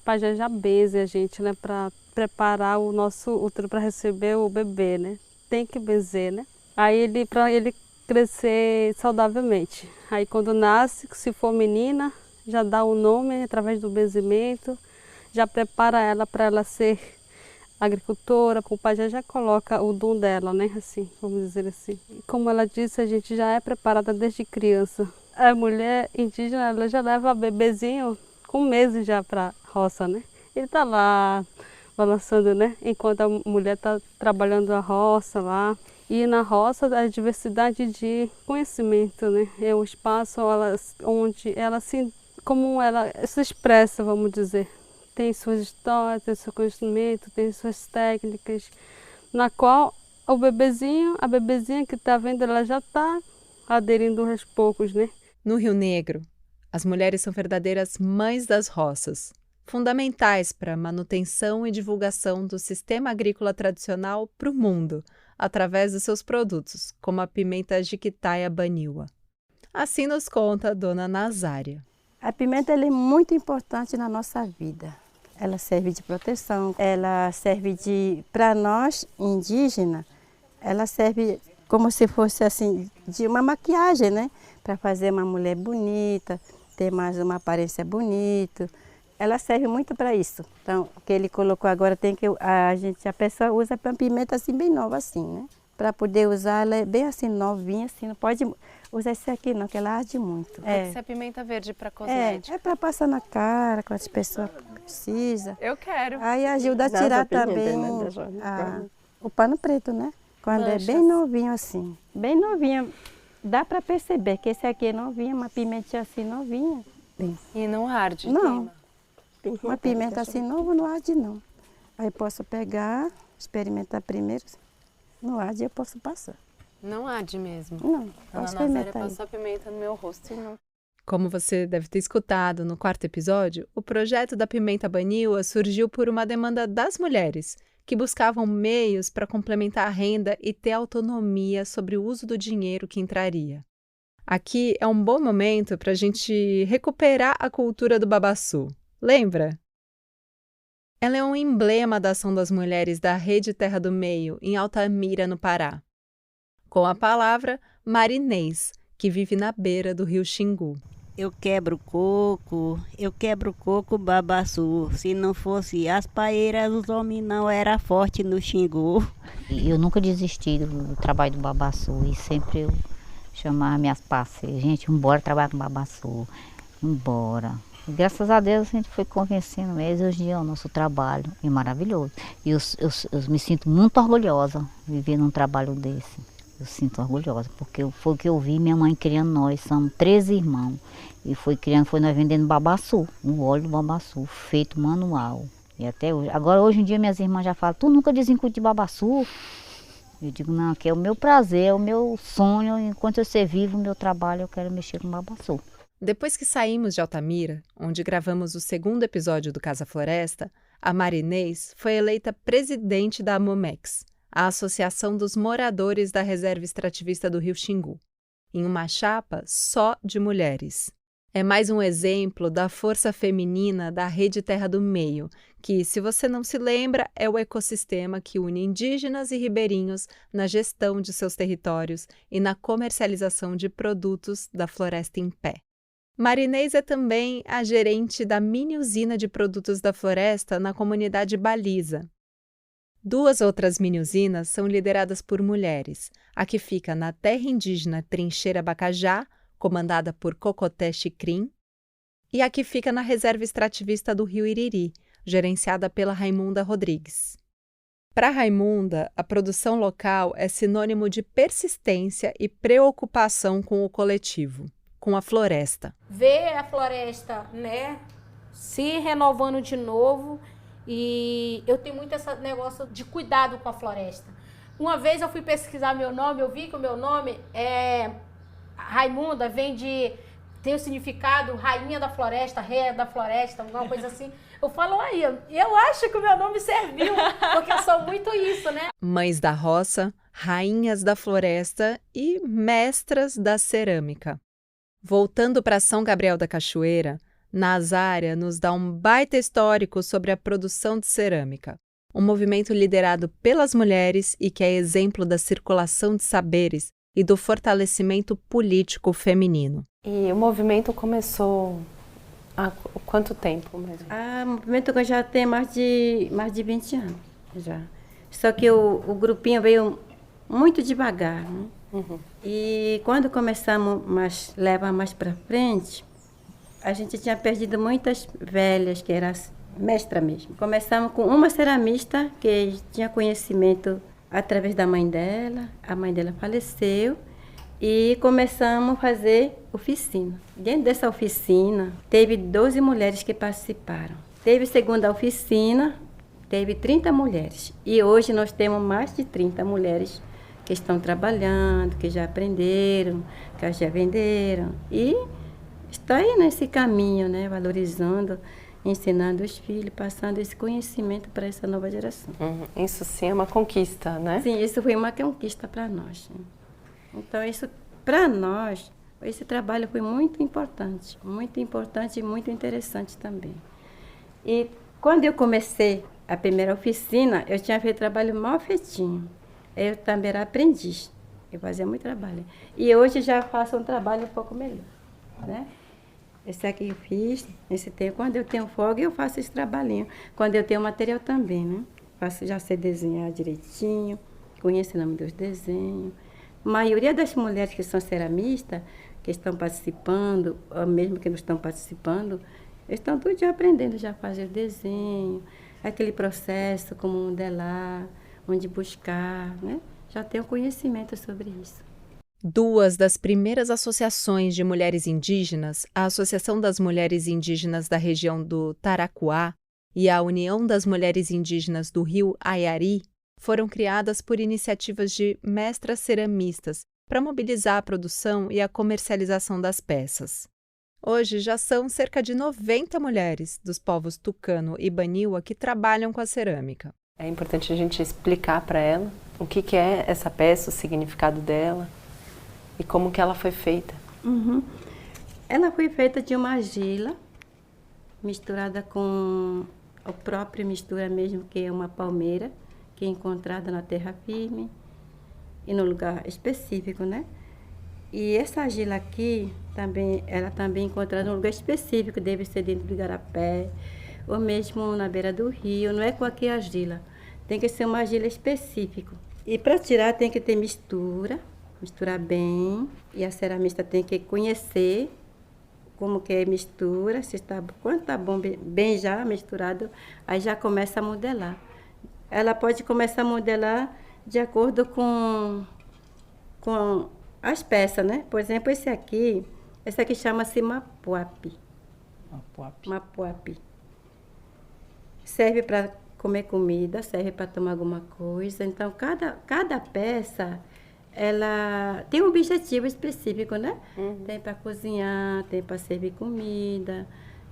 pajés já benzem a gente, né, para preparar o nosso útero para receber o bebê, né? Tem que benzer, né? Aí para ele crescer saudavelmente. Aí quando nasce, se for menina, já dá o nome através do benzimento, já prepara ela para ela ser agricultora, o pajé já coloca o dom dela, né? Assim, vamos dizer assim. Como ela disse, a gente já é preparada desde criança. A mulher indígena, ela já leva bebezinho com meses já para roça, né? Ele tá lá balançando, né? Enquanto a mulher tá trabalhando a roça lá. E na roça a diversidade de conhecimento, né? É um espaço onde ela se expressa, vamos dizer. Tem suas histórias, tem seu conhecimento, tem suas técnicas, na qual a bebezinha que está vendo, ela já está aderindo aos poucos, né? No Rio Negro, as mulheres são verdadeiras mães das roças, fundamentais para a manutenção e divulgação do sistema agrícola tradicional para o mundo, através dos seus produtos, como a pimenta jiquitaia baniwa. Assim nos conta a dona Nazária. A pimenta ela é muito importante na nossa vida. Ela serve de proteção, ela serve para nós indígenas, ela serve como se fosse assim, de uma maquiagem, né? Para fazer uma mulher bonita, ter mais uma aparência bonita. Ela serve muito para isso. Então, o que ele colocou agora tem que a pessoa usa a pimenta assim bem nova assim, né? Para poder usar ela é bem assim novinha assim, não pode usar esse aqui não, que ela arde muito. Tem que ser pimenta verde para cosmética. É para passar na cara, quando as pessoas precisam. Eu quero. Aí ajuda a tirar também o pano preto, né? Quando é bem novinho assim, bem novinho, dá para perceber que esse aqui é novinho, uma pimentinha assim novinha. Bem. E não arde? Não. Uma pimenta assim nova não arde não. Aí posso pegar, experimentar primeiro, não arde eu posso passar. Não arde mesmo? Não, posso experimentar. Passou a pimenta no meu rosto e não... Como você deve ter escutado no 4º episódio, o projeto da pimenta baniwa surgiu por uma demanda das mulheres, que buscavam meios para complementar a renda e ter autonomia sobre o uso do dinheiro que entraria. Aqui é um bom momento para a gente recuperar a cultura do babaçu. Lembra? Ela é um emblema da ação das mulheres da Rede Terra do Meio, em Altamira, no Pará. Com a palavra, Marinês, que vive na beira do rio Xingu. Eu quebro coco babaçu. Se não fosse as paeiras, os homens não eram fortes no Xingu. Eu nunca desisti do trabalho do babaçu e sempre eu chamava minhas parceiras. Gente, embora trabalhar com babaçu, embora. E graças a Deus a gente foi convencendo mesmo. Hoje em dia o nosso trabalho é maravilhoso. E eu me sinto muito orgulhosa de viver num trabalho desse. Eu sinto orgulhosa, porque foi o que eu vi minha mãe criando nós. Somos 13 irmãos. E foi nós vendendo babaçu, um óleo de babaçu, feito manual. E até hoje. Agora, hoje em dia, minhas irmãs já falam, tu nunca desencute de babaçu? Eu digo, não, que é o meu prazer, é o meu sonho. Enquanto eu ser vivo, o meu trabalho, eu quero mexer com babaçu. Depois que saímos de Altamira, onde gravamos o 2º episódio do Casa Floresta, a Marinês foi eleita presidente da Amomex, a Associação dos Moradores da Reserva Extrativista do Rio Xingu, em uma chapa só de mulheres. É mais um exemplo da força feminina da Rede Terra do Meio, que, se você não se lembra, é o ecossistema que une indígenas e ribeirinhos na gestão de seus territórios e na comercialização de produtos da floresta em pé. Marinês é também a gerente da mini usina de produtos da floresta na comunidade Baliza. 2 outras mini-usinas são lideradas por mulheres, a que fica na terra indígena Trincheira Bacajá, comandada por Cocoté Chicrim, e a que fica na reserva extrativista do Rio Iriri, gerenciada pela Raimunda Rodrigues. Para Raimunda, a produção local é sinônimo de persistência e preocupação com o coletivo, com a floresta. Ver a floresta, né, se renovando de novo. E eu tenho muito esse negócio de cuidado com a floresta, Uma vez eu fui pesquisar meu nome, eu vi que o meu nome é Raimunda, tem o significado rainha da floresta, rei da floresta, alguma coisa assim. Eu falo, aí, eu acho que o meu nome serviu, porque eu sou muito isso, né? Mães da roça, rainhas da floresta e mestras da cerâmica. Voltando para São Gabriel da Cachoeira, Nazária nos dá um baita histórico sobre a produção de cerâmica, um movimento liderado pelas mulheres e que é exemplo da circulação de saberes e do fortalecimento político feminino. E o movimento começou há quanto tempo mesmo? O movimento já tem mais de 20 anos. Já. Só que o grupinho veio muito devagar. Né? Uhum. E quando começamos a levar mais para frente, a gente tinha perdido muitas velhas, que eram mestra mesmo. Começamos com uma ceramista que tinha conhecimento através da mãe dela. A mãe dela faleceu e começamos a fazer oficina. Dentro dessa oficina, teve 12 mulheres que participaram. Teve segunda oficina, teve 30 mulheres. E hoje nós temos mais de 30 mulheres que estão trabalhando, que já aprenderam, que já venderam. E está aí nesse caminho, né, valorizando, ensinando os filhos, passando esse conhecimento para essa nova geração. Isso sim é uma conquista, né? Sim, isso foi uma conquista para nós. Então, isso, para nós, esse trabalho foi muito importante e muito interessante também. E quando eu comecei a primeira oficina, eu tinha feito trabalho mal feitinho. Eu também era aprendiz, eu fazia muito trabalho. E hoje já faço um trabalho um pouco melhor, né? Esse aqui eu fiz, esse tempo. Quando eu tenho folga, eu faço esse trabalhinho. Quando eu tenho material também, né? Já sei desenhar direitinho, conheço o nome dos desenhos. A maioria das mulheres que são ceramistas, que estão participando, ou mesmo que não estão participando, estão tudo já aprendendo já a fazer o desenho, aquele processo, como modelar, onde buscar, né? Já tenho conhecimento sobre isso. Duas das primeiras associações de mulheres indígenas, a Associação das Mulheres Indígenas da região do Taracuá e a União das Mulheres Indígenas do Rio Aiari, foram criadas por iniciativas de mestras ceramistas para mobilizar a produção e a comercialização das peças. Hoje já são cerca de 90 mulheres dos povos Tucano e Baniwa que trabalham com a cerâmica. É importante a gente explicar para ela o que é essa peça, o significado dela e como que ela foi feita. Ela foi feita de uma argila misturada com a própria mistura mesmo, que é uma palmeira, que é encontrada na terra firme e no lugar específico, né? E essa argila aqui, ela também é encontrada num lugar específico, deve ser dentro do igarapé, ou mesmo na beira do rio, não é qualquer argila. Tem que ser uma argila específica. E para tirar tem que ter misturar bem, e a ceramista tem que conhecer como que é a mistura, quando está bom, bem já misturado, aí já começa a modelar. Ela pode começar a modelar de acordo com as peças, né? Por exemplo, esse aqui chama-se mapuapi. Mapuapi. Serve para comer comida, serve para tomar alguma coisa. Então, cada peça, ela tem um objetivo específico, né? Tem para cozinhar, tem para servir comida,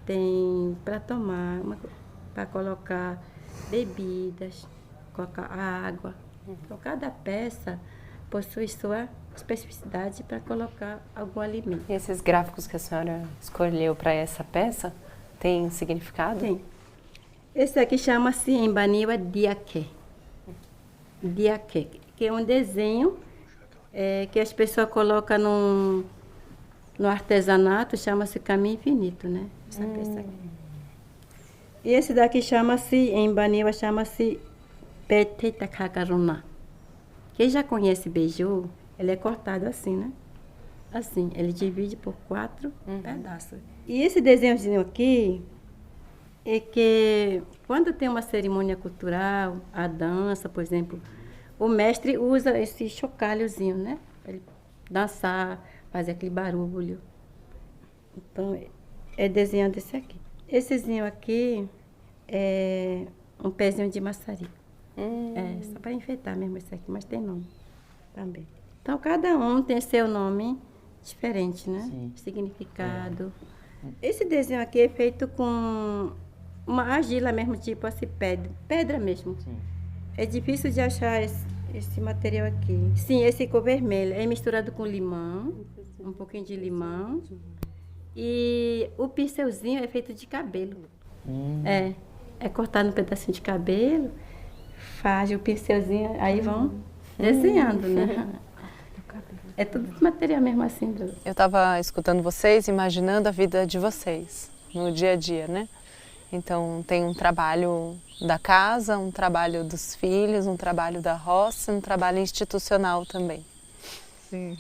tem para tomar, para colocar bebidas, colocar água. Então, cada peça possui sua especificidade para colocar algum alimento. E esses gráficos que a senhora escolheu para essa peça, tem significado? Tem. Esse aqui chama-se em Baniwa diaqué. Diaqué, que é um desenho que as pessoas colocam no artesanato, chama-se caminho infinito, né? Essa peça aqui. E esse daqui em Baniwa chama-se peteta kakaruna. Quem já conhece beiju, ele é cortado assim, né? Assim, ele divide por 4 pedaços. E esse desenhozinho aqui é que quando tem uma cerimônia cultural, a dança, por exemplo, o mestre usa esse chocalhozinho, né? Para ele dançar, fazer aquele barulho. Então, é desenhando esse aqui. Essezinho aqui é um pezinho de maçarico. Só para enfeitar mesmo esse aqui, mas tem nome também. Então, cada um tem seu nome diferente, né? Sim. Significado. Esse desenho aqui é feito com uma argila mesmo, tipo assim, pedra mesmo. Sim. É difícil de achar esse material aqui. Sim, esse cor vermelho é misturado com limão, um pouquinho de limão. E o pincelzinho é feito de cabelo. É cortado um pedacinho de cabelo, faz o pincelzinho, aí vão desenhando, né? É tudo material mesmo assim. Eu estava escutando vocês, imaginando a vida de vocês no dia a dia, né? Então tem um trabalho da casa, um trabalho dos filhos, um trabalho da roça, um trabalho institucional também. Sim,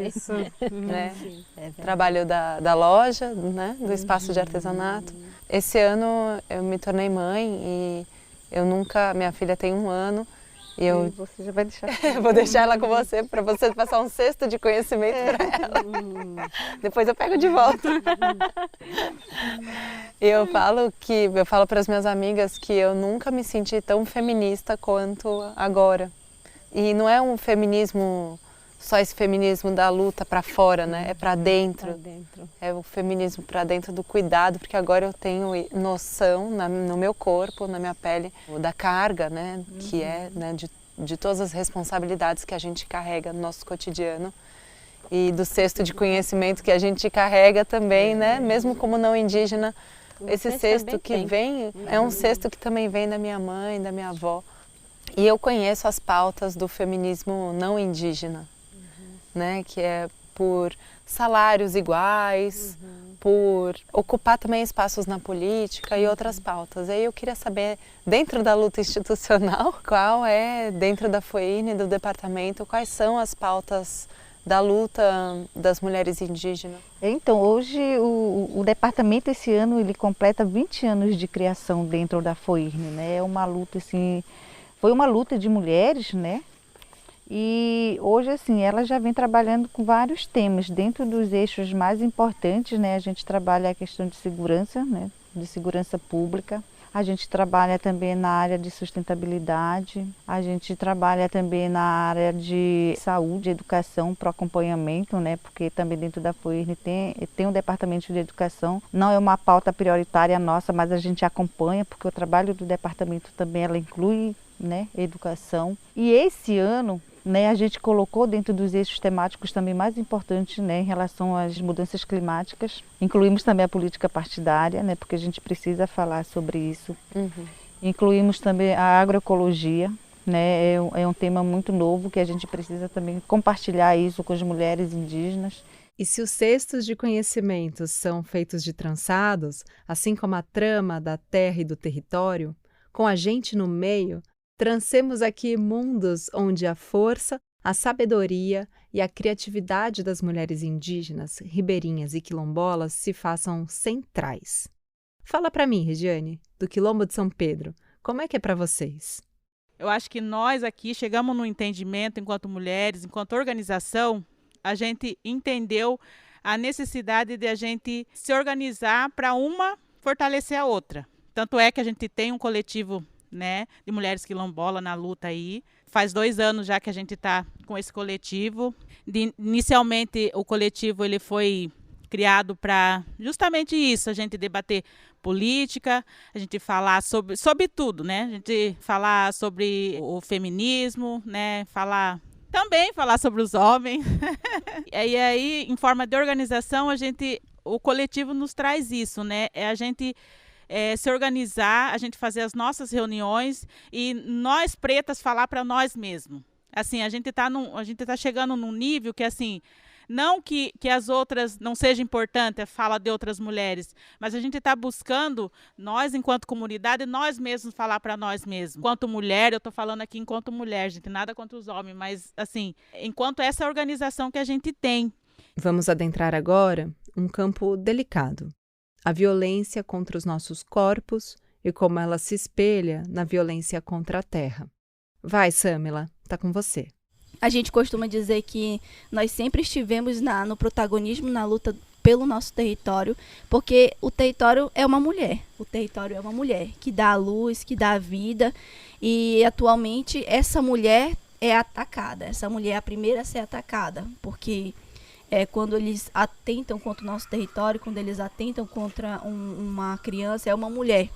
isso. Né? Sim, trabalho da loja, né? Do espaço de artesanato. Esse ano eu me tornei mãe e eu nunca... Minha filha tem 1 ano. E você já vai deixar. Eu vou deixar ela com você para você passar um cesto de conhecimento para ela. Depois eu pego de volta. E eu falo para as minhas amigas que eu nunca me senti tão feminista quanto agora. E não é um feminismo só esse feminismo da luta para fora, né? É para dentro. É o feminismo para dentro do cuidado, porque agora eu tenho noção no meu corpo, na minha pele, da carga, né? Que é, né, de todas as responsabilidades que a gente carrega no nosso cotidiano e do cesto de conhecimento que a gente carrega também, né? Mesmo como não indígena, esse cesto que vem é um cesto que também vem da minha mãe, da minha avó. E eu conheço as pautas do feminismo não indígena. Né, que é por salários iguais, por ocupar também espaços na política e outras pautas. E aí eu queria saber, dentro da luta institucional, qual é, dentro da FOIRN, do departamento, quais são as pautas da luta das mulheres indígenas? Então, hoje o departamento esse ano ele completa 20 anos de criação dentro da FOIRN, né? É uma luta assim, foi uma luta de mulheres, né? E hoje, assim, ela já vem trabalhando com vários temas. Dentro dos eixos mais importantes, né, a gente trabalha a questão de segurança, né, de segurança pública. A gente trabalha também na área de sustentabilidade. A gente trabalha também na área de saúde, educação, para o acompanhamento, né, porque também dentro da FOIRN tem um departamento de educação. Não é uma pauta prioritária nossa, mas a gente acompanha, porque o trabalho do departamento também ela inclui, né, educação. E esse ano, né, a gente colocou dentro dos eixos temáticos também mais importantes, né, em relação às mudanças climáticas. Incluímos também a política partidária, né, porque a gente precisa falar sobre isso. Incluímos também a agroecologia, né, é um tema muito novo que a gente precisa também compartilhar isso com as mulheres indígenas. E se os cestos de conhecimentos são feitos de trançados, assim como a trama da terra e do território, com a gente no meio, trancemos aqui mundos onde a força, a sabedoria e a criatividade das mulheres indígenas, ribeirinhas e quilombolas se façam centrais. Fala para mim, Regiane, do Quilombo de São Pedro, como é que é para vocês? Eu acho que nós aqui chegamos no entendimento, enquanto mulheres, enquanto organização, a gente entendeu a necessidade de a gente se organizar para uma fortalecer a outra. Tanto é que a gente tem um coletivo, né, de mulheres quilombolas na luta aí. Faz 2 anos já que a gente está com esse coletivo. Inicialmente o coletivo ele foi criado para justamente isso, a gente debater política, a gente falar sobre tudo, né? A gente falar sobre o feminismo, né? Falar sobre os homens. E aí, em forma de organização, o coletivo nos traz isso, né? É a gente se organizar, a gente fazer as nossas reuniões e nós pretas falar para nós mesmos. Assim, a gente tá chegando num nível que assim, não que as outras não sejam importantes, a fala de outras mulheres, mas a gente está buscando, nós enquanto comunidade, nós mesmos falar para nós mesmos. Enquanto mulher, eu estou falando aqui enquanto mulher, gente, nada contra os homens, mas assim, enquanto essa organização que a gente tem. Vamos adentrar agora um campo delicado. A violência contra os nossos corpos e como ela se espelha na violência contra a terra. Vai, Samila, tá com você. A gente costuma dizer que nós sempre estivemos no protagonismo na luta pelo nosso território, porque o território é uma mulher. O território é uma mulher que dá a luz, que dá a vida, e atualmente essa mulher é atacada. Essa mulher é a primeira a ser atacada, porque quando eles atentam contra o nosso território, quando eles atentam contra uma criança, é uma mulher.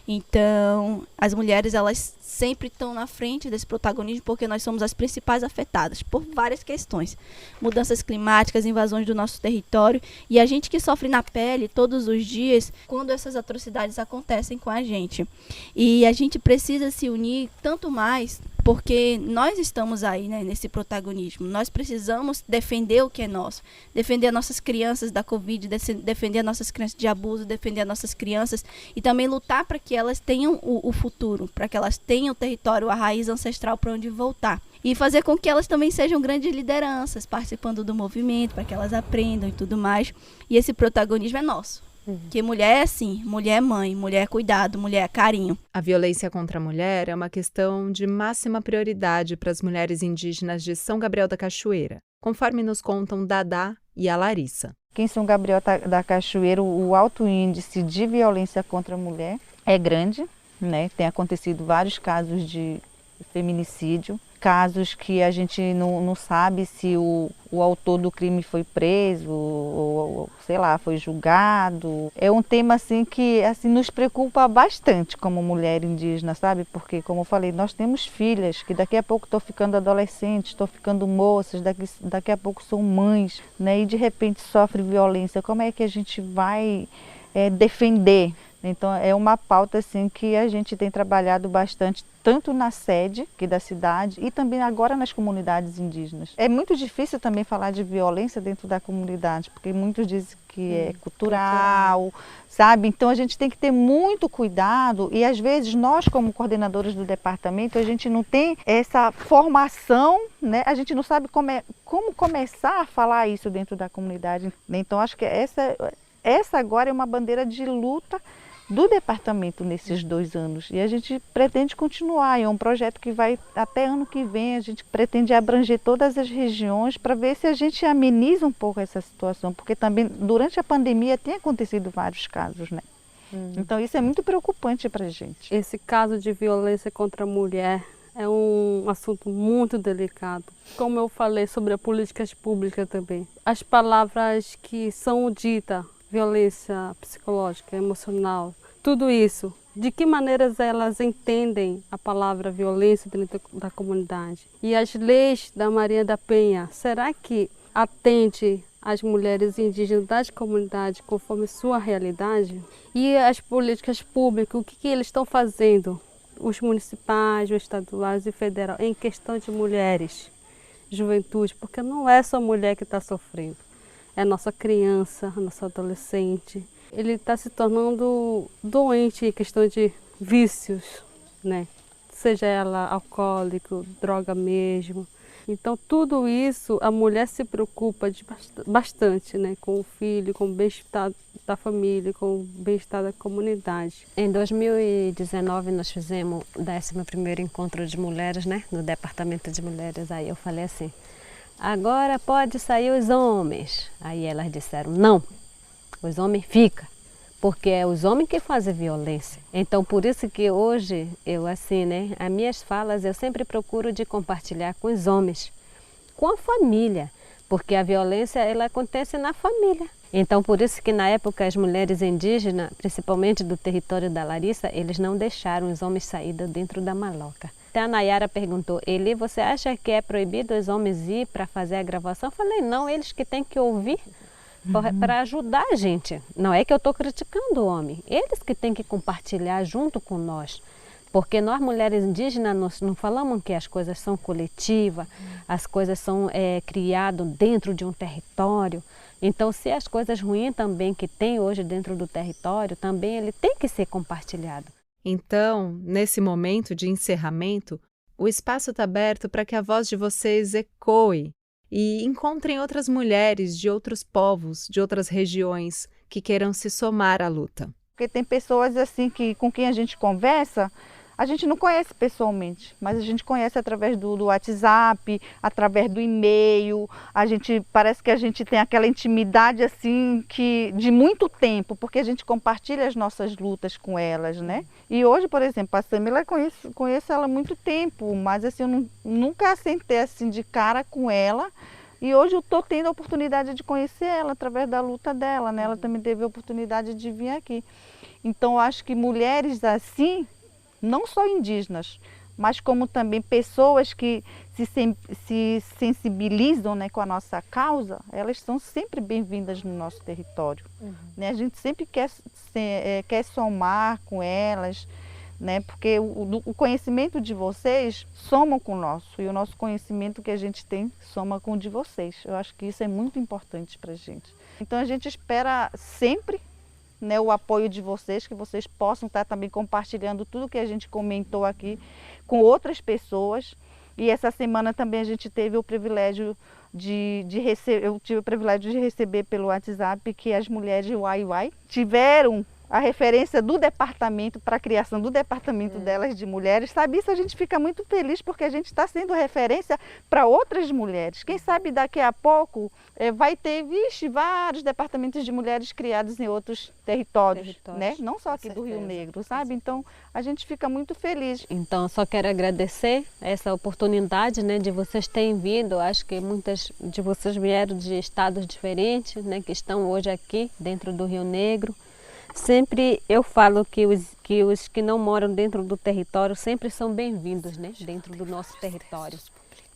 Então, as mulheres, elas sempre estão na frente desse protagonismo, porque nós somos as principais afetadas por várias questões. Mudanças climáticas, invasões do nosso território, e a gente que sofre na pele todos os dias quando essas atrocidades acontecem com a gente. E a gente precisa se unir tanto mais, porque nós estamos aí, né, nesse protagonismo. Nós precisamos defender o que é nosso, defender as nossas crianças da Covid, defender as nossas crianças de abuso, defender as nossas crianças e também lutar para que elas tenham o futuro, para que elas tenham o território, a raiz ancestral para onde voltar. E fazer com que elas também sejam grandes lideranças, participando do movimento, para que elas aprendam e tudo mais. E esse protagonismo é nosso. Porque mulher é assim, mulher é mãe, mulher é cuidado, mulher é carinho. A violência contra a mulher é uma questão de máxima prioridade para as mulheres indígenas de São Gabriel da Cachoeira, conforme nos contam Dadá e a Larissa. Aqui em São Gabriel da Cachoeira, o alto índice de violência contra a mulher é grande, né? Tem acontecido vários casos de feminicídio, casos que a gente não sabe se o autor do crime foi preso ou, sei lá, foi julgado. É um tema assim que assim, nos preocupa bastante como mulher indígena, sabe? Porque, como eu falei, nós temos filhas que daqui a pouco estão ficando adolescentes, estão ficando moças, daqui a pouco são mães, né? E de repente sofre violência. Como é que a gente vai defender? Então é uma pauta assim que a gente tem trabalhado bastante, tanto na sede aqui da cidade e também agora nas comunidades indígenas. É muito difícil também falar de violência dentro da comunidade, porque muitos dizem que é cultural, sabe? Então a gente tem que ter muito cuidado e às vezes nós como coordenadores do departamento, a gente não tem essa formação, né? A gente não sabe como começar a falar isso dentro da comunidade. Então acho que essa agora é uma bandeira de luta do departamento nesses 2 anos e a gente pretende continuar, é um projeto que vai até ano que vem, a gente pretende abranger todas as regiões para ver se a gente ameniza um pouco essa situação, porque também durante a pandemia tem acontecido vários casos, né? Então isso é muito preocupante para a gente. Esse caso de violência contra a mulher é um assunto muito delicado. Como eu falei sobre as políticas públicas também, as palavras que são ditas, violência psicológica, emocional, tudo isso, de que maneiras elas entendem a palavra violência dentro da comunidade? E as leis da Maria da Penha, será que atende às mulheres indígenas das comunidades conforme sua realidade? E as políticas públicas, o que eles estão fazendo? Os municipais, os estaduais e federal, em questão de mulheres, juventude, porque não é só a mulher que está sofrendo. É a nossa criança, a nossa adolescente. Ele está se tornando doente em questão de vícios, né? Seja ela alcoólico, droga mesmo. Então tudo isso a mulher se preocupa bastante, né? Com o filho, com o bem-estar da família, com o bem-estar da comunidade. Em 2019 nós fizemos o 11º encontro de mulheres, né? No departamento de mulheres. Aí eu falei assim, agora pode sair os homens. Aí elas disseram, não, os homens ficam, porque é os homens que fazem violência. Então por isso que hoje eu assim, né, as minhas falas eu sempre procuro de compartilhar com os homens, com a família, porque a violência ela acontece na família. Então por isso que na época as mulheres indígenas, principalmente do território da Larissa, eles não deixaram os homens sair dentro da maloca. Até a Nayara perguntou, Eli, você acha que é proibido os homens ir para fazer a gravação? Eu falei, não, eles que têm que ouvir para ajudar a gente. Não é que eu estou criticando o homem, eles que têm que compartilhar junto com nós. Porque nós, mulheres indígenas, nós não falamos que as coisas são coletivas, as coisas são criadas dentro de um território. Então, se as coisas ruins também que tem hoje dentro do território, também ele tem que ser compartilhado. Então, nesse momento de encerramento, o espaço está aberto para que a voz de vocês ecoe e encontrem outras mulheres de outros povos, de outras regiões que queiram se somar à luta. Porque tem pessoas assim com quem a gente conversa, a gente não conhece pessoalmente, mas a gente conhece através do WhatsApp, através do e-mail. Parece que a gente tem aquela intimidade assim de muito tempo, porque a gente compartilha as nossas lutas com elas, né? E hoje, por exemplo, a Samila, conheço ela há muito tempo, mas assim, eu nunca sentei assim de cara com ela. E hoje eu estou tendo a oportunidade de conhecer ela através da luta dela, né? Ela também teve a oportunidade de vir aqui. Então eu acho que mulheres assim, não só indígenas, mas como também pessoas que se sensibilizam, né, com a nossa causa, elas são sempre bem-vindas no nosso território. Né? A gente sempre quer somar com elas, né? Porque o conhecimento de vocês soma com o nosso, e o nosso conhecimento que a gente tem soma com o de vocês. Eu acho que isso é muito importante para a gente. Então a gente espera sempre, né, o apoio de vocês, que vocês possam estar também compartilhando tudo que a gente comentou aqui com outras pessoas. E essa semana também a gente teve o privilégio eu tive o privilégio de receber pelo WhatsApp que as mulheres de Uai tiveram a referência do departamento para a criação do departamento delas de mulheres, sabe? Isso a gente fica muito feliz porque a gente está sendo referência para outras mulheres. Quem sabe daqui a pouco vai ter, vários departamentos de mulheres criados em outros territórios, né? Não só aqui do Rio Negro, sabe? Então a gente fica muito feliz. Então só quero agradecer essa oportunidade, né, de vocês terem vindo. Acho que muitas de vocês vieram de estados diferentes, né, que estão hoje aqui dentro do Rio Negro. Sempre eu falo que os que não moram dentro do território sempre são bem-vindos, né, dentro do nosso território.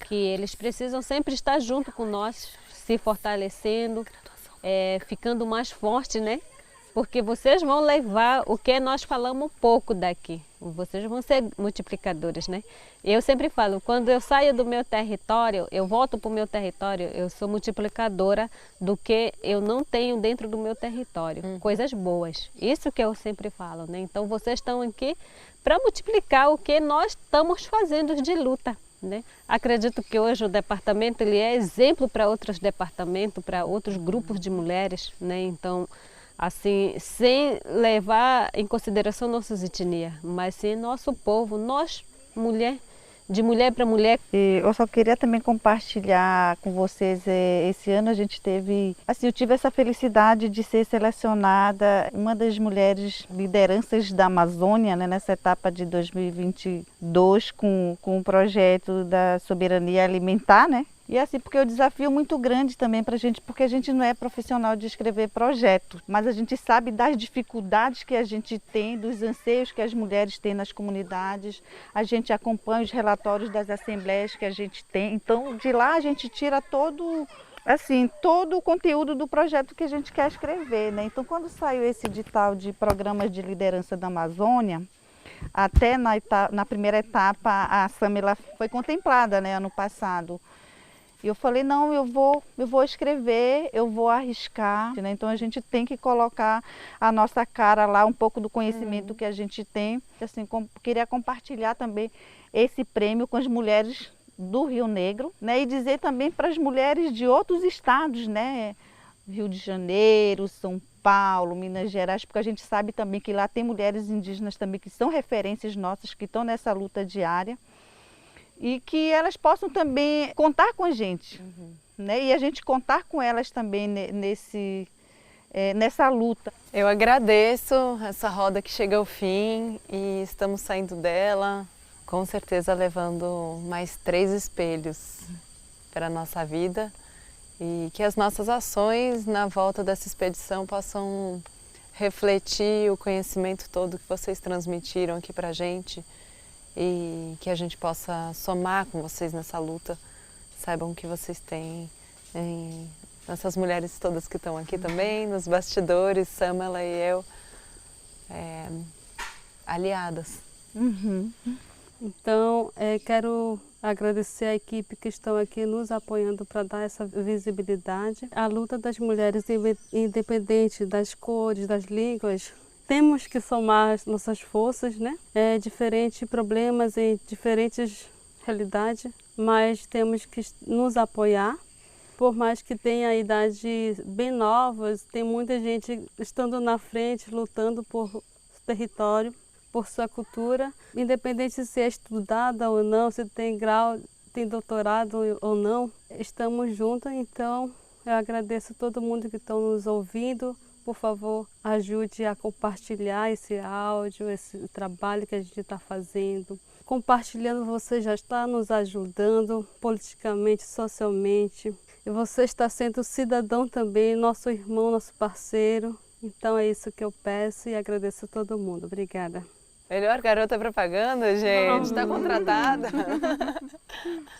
Que eles precisam sempre estar junto com nós, se fortalecendo, ficando mais fortes, né? Porque vocês vão levar o que nós falamos um pouco daqui. Vocês vão ser multiplicadores, né? Eu sempre falo, quando eu saio do meu território, eu volto para o meu território, eu sou multiplicadora do que eu não tenho dentro do meu território. Coisas boas. Isso que eu sempre falo, né? Então vocês estão aqui para multiplicar o que nós estamos fazendo de luta, né? Acredito que hoje o departamento ele é exemplo para outros departamentos, para outros grupos de mulheres, né? Então, assim, sem levar em consideração nossas etnias, mas sim nosso povo, nós, mulher, de mulher para mulher. Eu só queria também compartilhar com vocês, esse ano a gente teve, assim, eu tive essa felicidade de ser selecionada uma das mulheres lideranças da Amazônia, né, nessa etapa de 2022 com o projeto da soberania alimentar, né? E assim, porque é um desafio muito grande também para a gente, porque a gente não é profissional de escrever projeto, mas a gente sabe das dificuldades que a gente tem, dos anseios que as mulheres têm nas comunidades, a gente acompanha os relatórios das assembleias que a gente tem, então de lá a gente tira todo o conteúdo do projeto que a gente quer escrever, né? Então quando saiu esse edital de programas de liderança da Amazônia, até na primeira etapa a Samila foi contemplada, né, ano passado. E eu falei, não, eu vou escrever, eu vou arriscar, né? Então a gente tem que colocar a nossa cara lá, um pouco do conhecimento que a gente tem. Assim, queria compartilhar também esse prêmio com as mulheres do Rio Negro, né? E dizer também para as mulheres de outros estados, né? Rio de Janeiro, São Paulo, Minas Gerais, porque a gente sabe também que lá tem mulheres indígenas também que são referências nossas, que estão nessa luta diária. E que elas possam também contar com a gente, né? E a gente contar com elas também nessa luta. Eu agradeço essa roda que chega ao fim e estamos saindo dela, com certeza levando mais 3 espelhos para a nossa vida e que as nossas ações na volta dessa expedição possam refletir o conhecimento todo que vocês transmitiram aqui para a gente. E que a gente possa somar com vocês nessa luta. Saibam que vocês têm essas mulheres todas que estão aqui também, nos bastidores, Samila e eu, aliadas. Então, quero agradecer a equipe que estão aqui nos apoiando para dar essa visibilidade. A luta das mulheres, independente das cores, das línguas, temos que somar nossas forças, né? Diferentes problemas em diferentes realidades, mas temos que nos apoiar. Por mais que tenha idade bem novas, tem muita gente estando na frente, lutando por território, por sua cultura, independente se é estudada ou não, se tem grau, tem doutorado ou não, estamos juntos, então eu agradeço a todo mundo que está nos ouvindo. Por favor, ajude a compartilhar esse áudio, esse trabalho que a gente está fazendo. Compartilhando, você já está nos ajudando politicamente, socialmente. E você está sendo cidadão também, nosso irmão, nosso parceiro. Então é isso que eu peço e agradeço a todo mundo. Obrigada. Melhor garota propaganda, gente. Está contratada.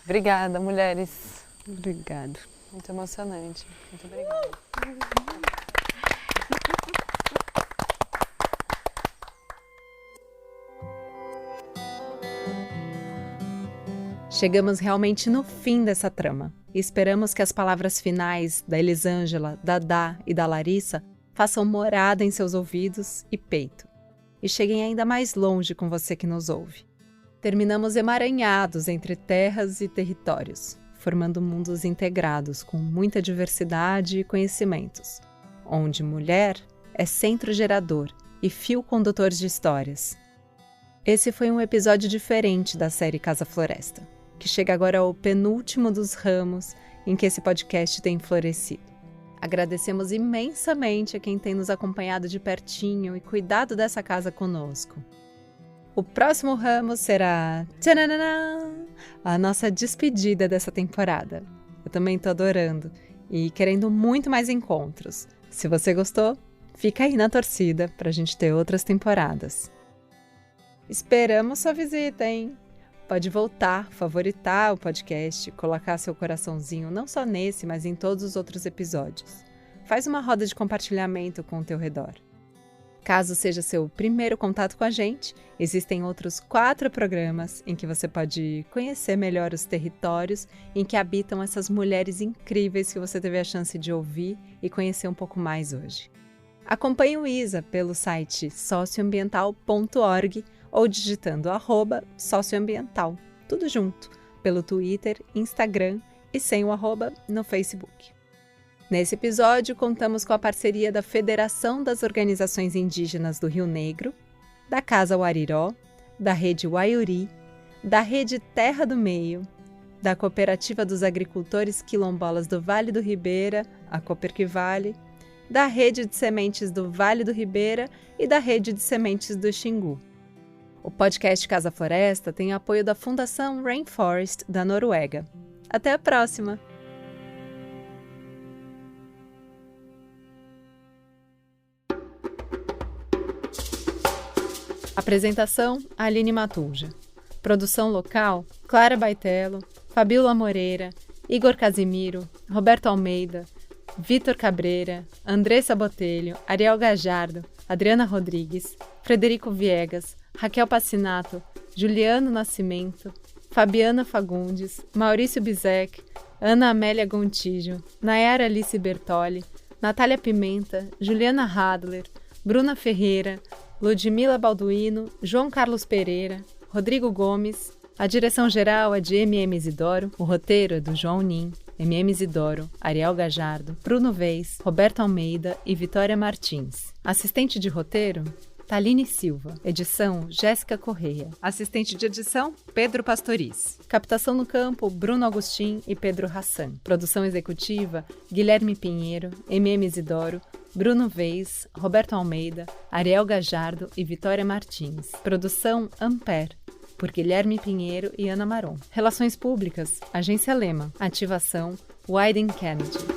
Obrigada, mulheres. Obrigada. Muito emocionante. Muito obrigada. Chegamos realmente no fim dessa trama e esperamos que as palavras finais da Elisângela, da Dá e da Larissa façam morada em seus ouvidos e peito e cheguem ainda mais longe com você que nos ouve. Terminamos emaranhados entre terras e territórios, formando mundos integrados com muita diversidade e conhecimentos, onde mulher é centro gerador e fio condutor de histórias. Esse foi um episódio diferente da série Casa Floresta, que chega agora ao penúltimo dos ramos em que esse podcast tem florescido. Agradecemos imensamente a quem tem nos acompanhado de pertinho e cuidado dessa casa conosco. O próximo ramo será a nossa despedida dessa temporada. Eu também estou adorando e querendo muito mais encontros. Se você gostou, fica aí na torcida para a gente ter outras temporadas. Esperamos sua visita, hein? Pode voltar, favoritar o podcast, colocar seu coraçãozinho não só nesse, mas em todos os outros episódios. Faz uma roda de compartilhamento com o teu redor. Caso seja seu primeiro contato com a gente, existem outros 4 programas em que você pode conhecer melhor os territórios em que habitam essas mulheres incríveis que você teve a chance de ouvir e conhecer um pouco mais hoje. Acompanhe o Isa pelo site socioambiental.org ou digitando @socioambiental, tudo junto, pelo Twitter, Instagram e sem o arroba no Facebook. Nesse episódio, contamos com a parceria da Federação das Organizações Indígenas do Rio Negro, da Casa Wariró, da Rede Waiuri, da Rede Terra do Meio, da Cooperativa dos Agricultores Quilombolas do Vale do Ribeira, a Coperquivale, da Rede de Sementes do Vale do Ribeira e da Rede de Sementes do Xingu. O podcast Casa Floresta tem apoio da Fundação Rainforest da Noruega. Até a próxima! Apresentação: Aline Matulja. Produção local: Clara Baitello, Fabiola Moreira, Igor Casimiro, Roberto Almeida, Vitor Cabreira, Andressa Botelho, Ariel Gajardo, Adriana Rodrigues, Frederico Viegas, Raquel Passinato, Juliano Nascimento, Fabiana Fagundes, Maurício Bizek, Ana Amélia Gontijo, Nayara Alice Bertoli, Natália Pimenta, Juliana Hadler, Bruna Ferreira, Ludmila Balduino, João Carlos Pereira, Rodrigo Gomes. A direção-geral é de MM Isidoro, o roteiro é do João Nin, MM Isidoro, Ariel Gajardo, Bruno Veis, Roberto Almeida e Vitória Martins. Assistente de roteiro: Taline Silva. Edição: Jéssica Correia. Assistente de edição: Pedro Pastoriz. Captação no campo: Bruno Agostin e Pedro Hassan. Produção executiva: Guilherme Pinheiro, MM Isidoro, Bruno Veis, Roberto Almeida, Ariel Gajardo e Vitória Martins. Produção Ampere, por Guilherme Pinheiro e Ana Maron. Relações Públicas: Agência Lema. Ativação: Wyden Kennedy.